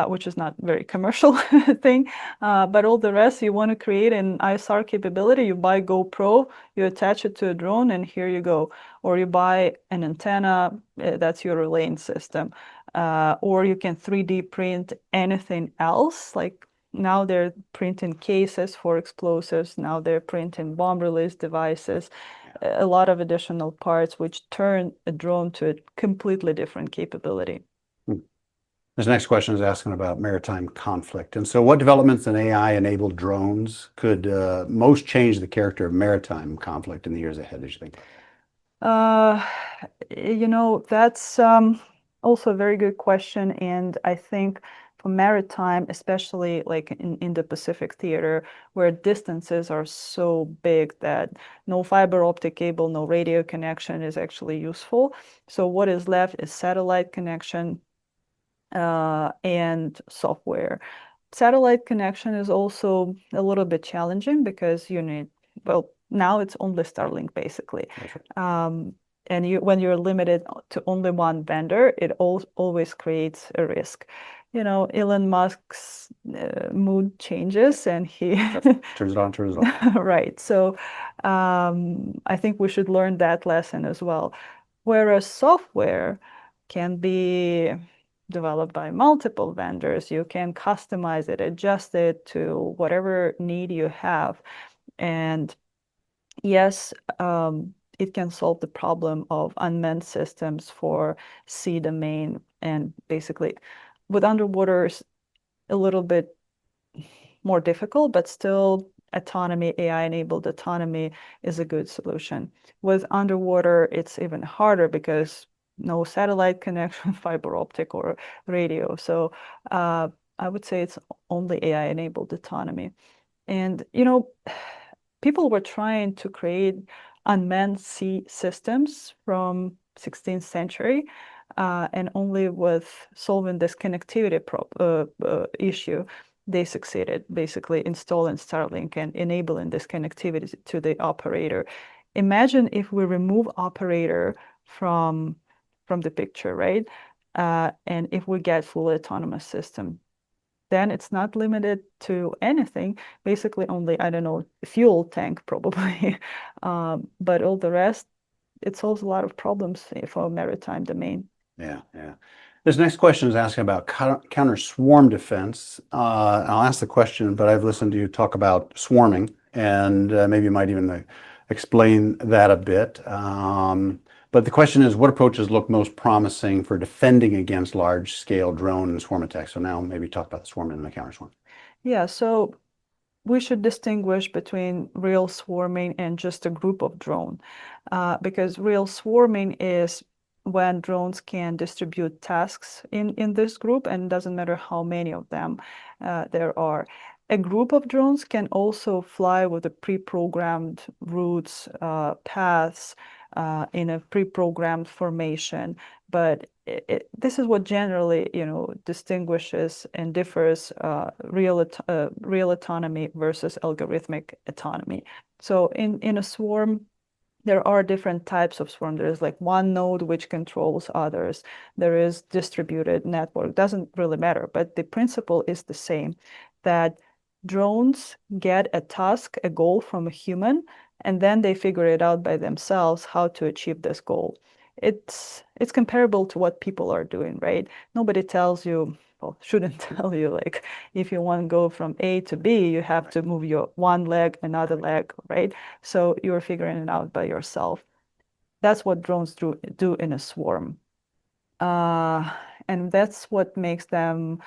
[SPEAKER 2] which is not very commercial thing. But all the rest, you want to create an ISR capability, you buy GoPro, you attach it to a drone, and here you go. Or you buy an antenna, that's your relaying system. Or you can 3D print anything else, like now they're printing cases for explosives. Now they're printing bomb release devices, a lot of additional parts, which turn a drone to a completely different capability.
[SPEAKER 1] This next question is asking about maritime conflict. And so what developments in AI-enabled drones could most change the character of maritime conflict in the years ahead, as you think?
[SPEAKER 2] That's also a very good question. And I think for maritime, especially like in the Pacific theater, where distances are so big that no fiber optic cable, no radio connection is actually useful. So what is left is satellite connection and software. Satellite connection is also a little bit challenging because you need, well, Now it's only Starlink, basically.
[SPEAKER 1] That's right.
[SPEAKER 2] And when you're limited to only one vendor, it always creates a risk. Elon Musk's mood changes, and he
[SPEAKER 1] Turns it on, turns it off.
[SPEAKER 2] right. So I think we should learn that lesson as well. Whereas software can be developed by multiple vendors, you can customize it, adjust it to whatever need you have. And yes, it can solve the problem of unmanned systems for sea domain. And basically, with underwater, a little bit more difficult, but still autonomy, AI-enabled autonomy is a good solution. With underwater, it's even harder because no satellite connection, fiber optic or radio. So I would say it's only AI-enabled autonomy. And, people were trying to create unmanned sea systems from 16th century, and only with solving this connectivity issue, they succeeded, basically installing Starlink and enabling this connectivity to the operator. Imagine if we remove operator from the picture, right? And if we get fully autonomous system, then it's not limited to anything, basically only, I don't know, fuel tank probably. But all the rest, it solves a lot of problems for maritime domain.
[SPEAKER 1] Yeah, yeah. This next question is asking about counter swarm defense. I'll ask the question, but I've listened to you talk about swarming, and maybe you might even explain that a bit. But the question is, what approaches look most promising for defending against large-scale drone and swarm attacks? So now maybe talk about the swarm and the counter swarm.
[SPEAKER 2] Yeah, so we should distinguish between real swarming and just a group of drone, because real swarming is when drones can distribute tasks in this group, and it doesn't matter how many of them there are. A group of drones can also fly with a pre-programmed routes, paths, in a pre-programmed formation, but this is what generally, distinguishes and differs real autonomy versus algorithmic autonomy. So in a swarm, there are different types of swarm. There is like one node which controls others. There is distributed network. Doesn't really matter, but the principle is the same, that drones get a task, a goal from a human, and then they figure it out by themselves how to achieve this goal. It's comparable to what people are doing, right? Nobody tells you, well, shouldn't tell you, like, if you want to go from A to B, you have to move your one leg, another leg, right? So you're figuring it out by yourself. That's what drones do in a swarm. And that's what makes them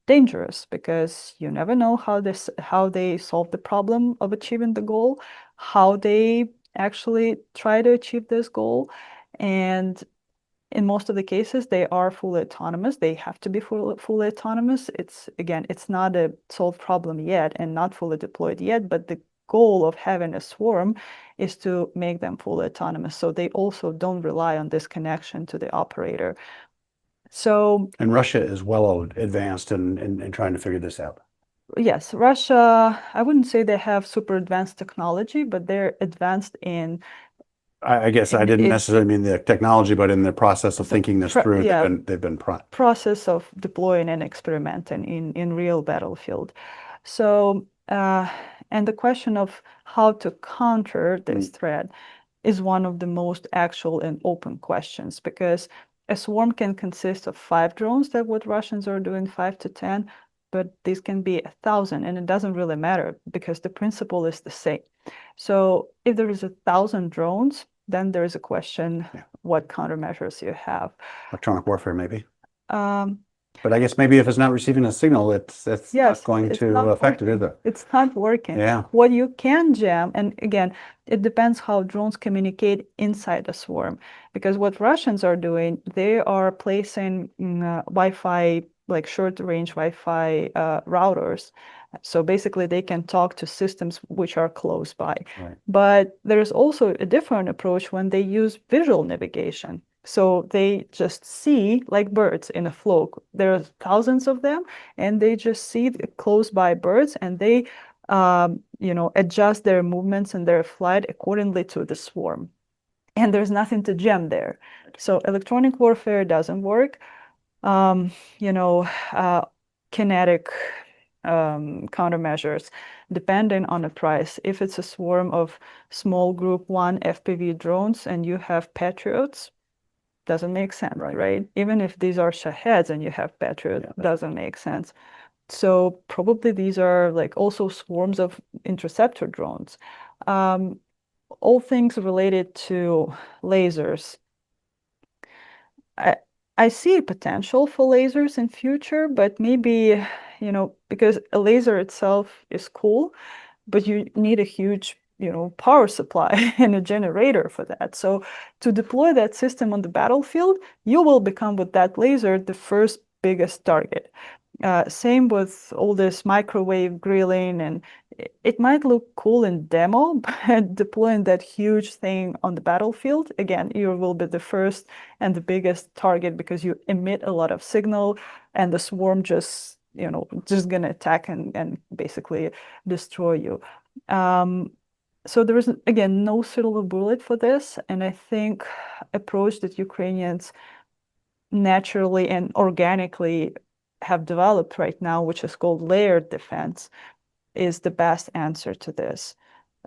[SPEAKER 2] dangerous, because you never know how they solve the problem of achieving the goal, how they actually try to achieve this goal. And in most of the cases, they are fully autonomous. They have to be fully autonomous. It's not a solved problem yet and not fully deployed yet, but the goal of having a swarm is to make them fully autonomous. So they also don't rely on this connection to the operator. So,
[SPEAKER 1] and Russia is well advanced in trying to figure this out.
[SPEAKER 2] Yes, Russia, I wouldn't say they have super advanced technology, but they're advanced in
[SPEAKER 1] I guess I didn't necessarily mean the technology, but in the process of thinking this through,
[SPEAKER 2] yeah,
[SPEAKER 1] they've been
[SPEAKER 2] process of deploying and experimenting in real battlefield. So, and the question of how to counter this threat is one of the most actual and open questions, because a swarm can consist of 5 drones, that what Russians are doing, 5 to 10, but these can be 1,000, and it doesn't really matter because the principle is the same. So if there is 1,000 drones, then there is a question, what countermeasures you have.
[SPEAKER 1] electronic warfare, maybe.
[SPEAKER 2] Um,
[SPEAKER 1] But I guess maybe if it's not receiving a signal, it's
[SPEAKER 2] yes,
[SPEAKER 1] not going
[SPEAKER 2] it's
[SPEAKER 1] to
[SPEAKER 2] not
[SPEAKER 1] affect it,
[SPEAKER 2] working.
[SPEAKER 1] is it?
[SPEAKER 2] It's not working.
[SPEAKER 1] Yeah.
[SPEAKER 2] What you can jam, and again, it depends how drones communicate inside the swarm. Because what Russians are doing, they are placing Wi-Fi, like short-range Wi-Fi routers. So basically, they can talk to systems which are close by.
[SPEAKER 1] Right.
[SPEAKER 2] But there's also a different approach when they use visual navigation. So they just see, like birds in a flock. There are thousands of them, and they just see the close by birds, and they adjust their movements and their flight accordingly to the swarm. And there's nothing to jam there. So electronic warfare doesn't work. Um, you know, Kinetic countermeasures, depending on the price. If it's a swarm of small group 1 FPV drones and you have Patriots, doesn't make sense, right? Even if these are Shaheds and you have Patriot, doesn't make sense. So probably these are like also swarms of interceptor drones. All things related to lasers. I see potential for lasers in future, but maybe, because a laser itself is cool, but you need a huge, power supply and a generator for that. So to deploy that system on the battlefield, you will become with that laser the first biggest target. Same with all this microwave grilling, and it might look cool in demo, but deploying that huge thing on the battlefield, again, you will be the first and the biggest target because you emit a lot of signal, and the swarm just gonna attack and basically destroy you. So there is, again, no silver bullet for this, and I think approach that Ukrainians naturally and organically have developed right now, which is called layered defense, is the best answer to this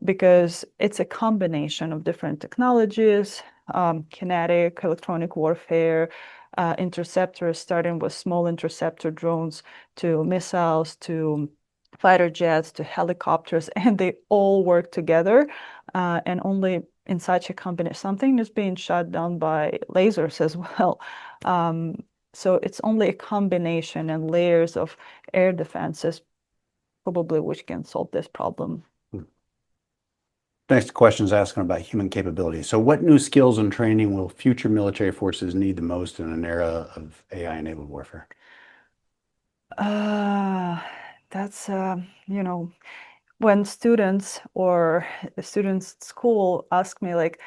[SPEAKER 2] because it's a combination of different technologies, kinetic, electronic warfare, interceptors, starting with small interceptor drones to missiles to fighter jets to helicopters, and they all work together. And only in such a combination, something is being shot down by lasers as well. So it's only a combination and layers of air defenses probably which can solve this problem.
[SPEAKER 1] Next question is asking about human capability. So what new skills and training will future military forces need the most in an era of AI-enabled warfare?
[SPEAKER 2] That's, when students or the students at school ask me like,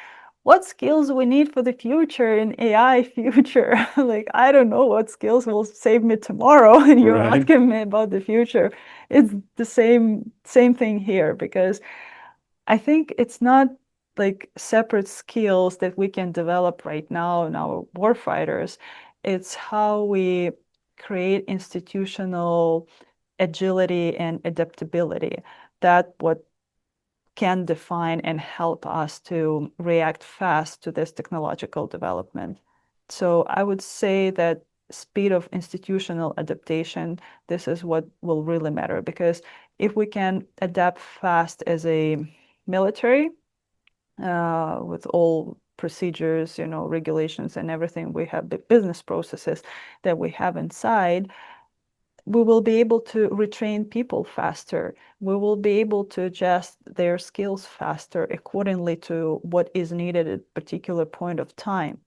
[SPEAKER 2] what skills we need for the future in AI future? Like, I don't know what skills will save me tomorrow, and you're asking me about the future. It's the same thing here because I think it's not like separate skills that we can develop right now in our warfighters. It's how we create institutional agility and adaptability. That what can define and help us to react fast to this technological development. So I would say that speed of institutional adaptation, this is what will really matter because if we can adapt fast as a military with all procedures, regulations and everything, we have the business processes that we have inside, we will be able to retrain people faster. We will be able to adjust their skills faster accordingly to what is needed at a particular point of time.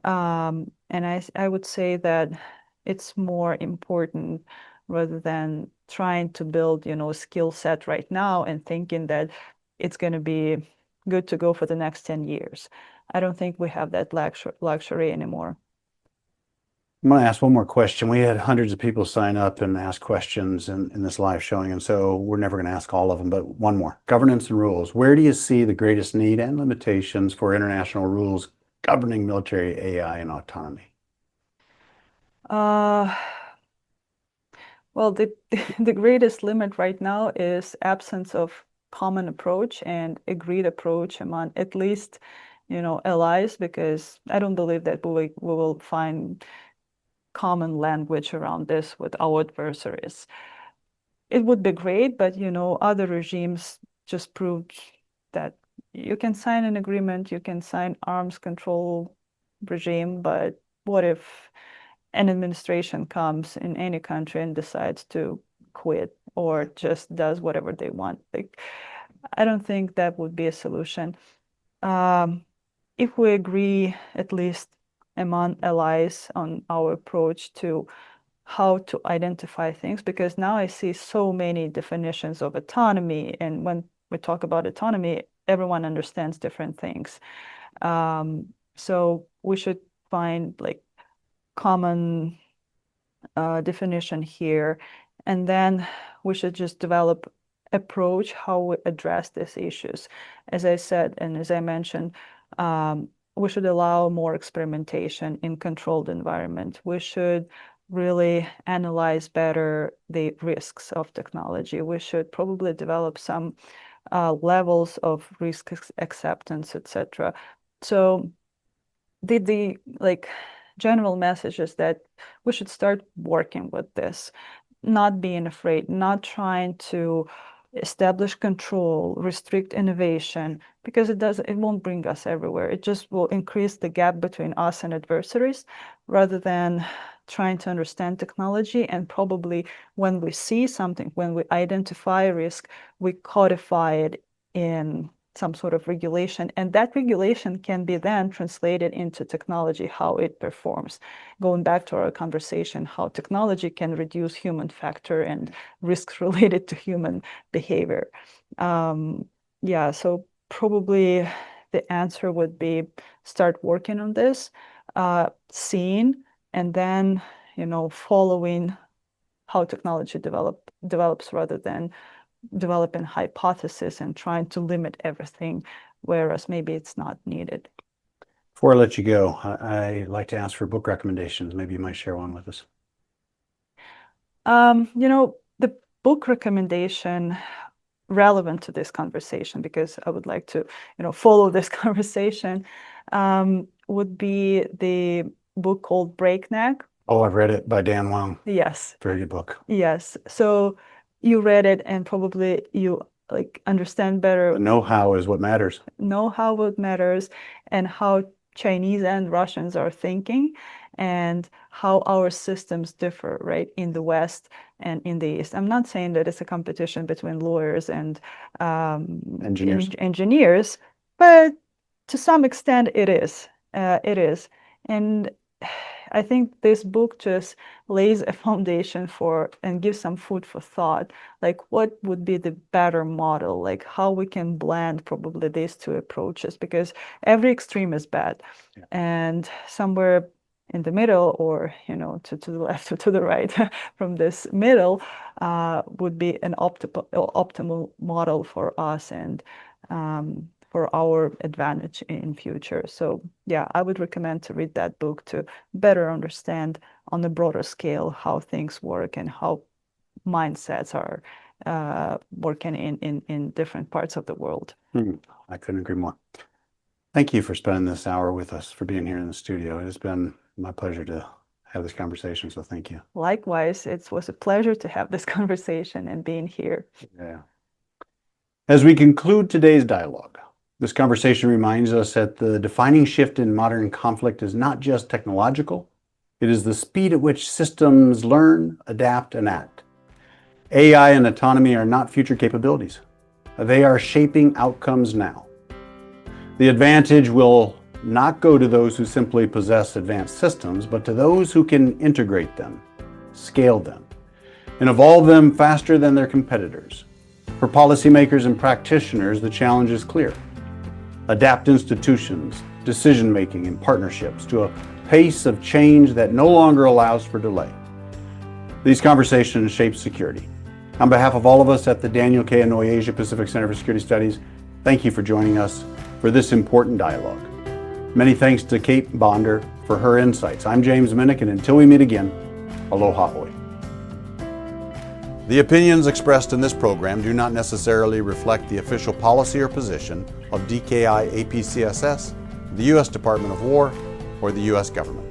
[SPEAKER 2] And I would say that it's more important rather than trying to build, a skill set right now and thinking that it's going to be good to go for the next 10 years. I don't think we have that luxury anymore.
[SPEAKER 1] I'm going to ask one more question. We had hundreds of people sign up and ask questions in this live showing, and so we're never going to ask all of them, but one more. Governance and rules. Where do you see the greatest need and limitations for international rules governing military AI and autonomy?
[SPEAKER 2] Well, the greatest limit right now is absence of common approach and agreed approach among at least, allies, because I don't believe that we will find common language around this with our adversaries. It would be great, but other regimes just proved that you can sign an agreement, you can sign arms control regime, but what if an administration comes in any country and decides to quit or just does whatever they want? Like, I don't think that would be a solution. If we agree, at least among allies, on our approach to how to identify things, because now I see so many definitions of autonomy, and when we talk about autonomy, everyone understands different things. So we should find like common definition here, and then we should just develop approach how we address these issues. As I said, and as I mentioned, we should allow more experimentation in controlled environment. We should really analyze better the risks of technology. We should probably develop some levels of risk acceptance, etc. So the like general message is that we should start working with this, not being afraid, not trying to establish control, restrict innovation, because it won't bring us everywhere. It just will increase the gap between us and adversaries, rather than trying to understand technology. And probably when we see something, when we identify risk, we codify it in some sort of regulation, and that regulation can be then translated into technology, how it performs. Going back to our conversation, how technology can reduce human factor and risks related to human behavior. Yeah, so probably the answer would be start working on this, seeing, and then following how technology develops, rather than developing hypothesis and trying to limit everything, whereas maybe it's not needed.
[SPEAKER 1] Before I let you go, I like to ask for book recommendations. Maybe you might share one with us.
[SPEAKER 2] The book recommendation relevant to this conversation, because I would like to, follow this conversation, would be the book called Breakneck.
[SPEAKER 1] Oh, I've read it, by Dan Wang.
[SPEAKER 2] Yes.
[SPEAKER 1] Very good book.
[SPEAKER 2] Yes. So you read it, and probably you understand better.
[SPEAKER 1] The know-how is what matters.
[SPEAKER 2] Know-how what matters, and how Chinese and Russians are thinking, and how our systems differ, right, in the West and in the East. I'm not saying that it's a competition between lawyers and engineers, but to some extent it is. It is. And I think this book just lays a foundation for and gives some food for thought, like what would be the better model, like how we can blend probably these two approaches, because every extreme is bad. Yeah. And somewhere in the middle, or to the left or to the right from this middle, would be an optimal model for us and for our advantage in future. So yeah, I would recommend to read that book to better understand on a broader scale how things work and how mindsets are working in different parts of the world.
[SPEAKER 1] I couldn't agree more. Thank you for spending this hour with us, for being here in the studio. It has been my pleasure to have this conversation, so thank you.
[SPEAKER 2] Likewise, it was a pleasure to have this conversation and being here.
[SPEAKER 1] Yeah. As we conclude today's dialogue, this conversation reminds us that the defining shift in modern conflict is not just technological, it is the speed at which systems learn, adapt, and act. AI and autonomy are not future capabilities. They are shaping outcomes now. The advantage will not go to those who simply possess advanced systems, but to those who can integrate them, scale them, and evolve them faster than their competitors. For policymakers and practitioners, the challenge is clear. Adapt institutions, decision-making, and partnerships to a pace of change that no longer allows for delay. These conversations shape security. On behalf of all of us at the Daniel K. Inouye Asia Pacific Center for Security Studies, thank you for joining us for this important dialogue. Many thanks to Kate Bondar for her insights. I'm James Minnick, and until we meet again, aloha hoi. The opinions expressed in this program do not necessarily reflect the official policy or position of DKI APCSS, the U.S. Department of War, or the U.S. government.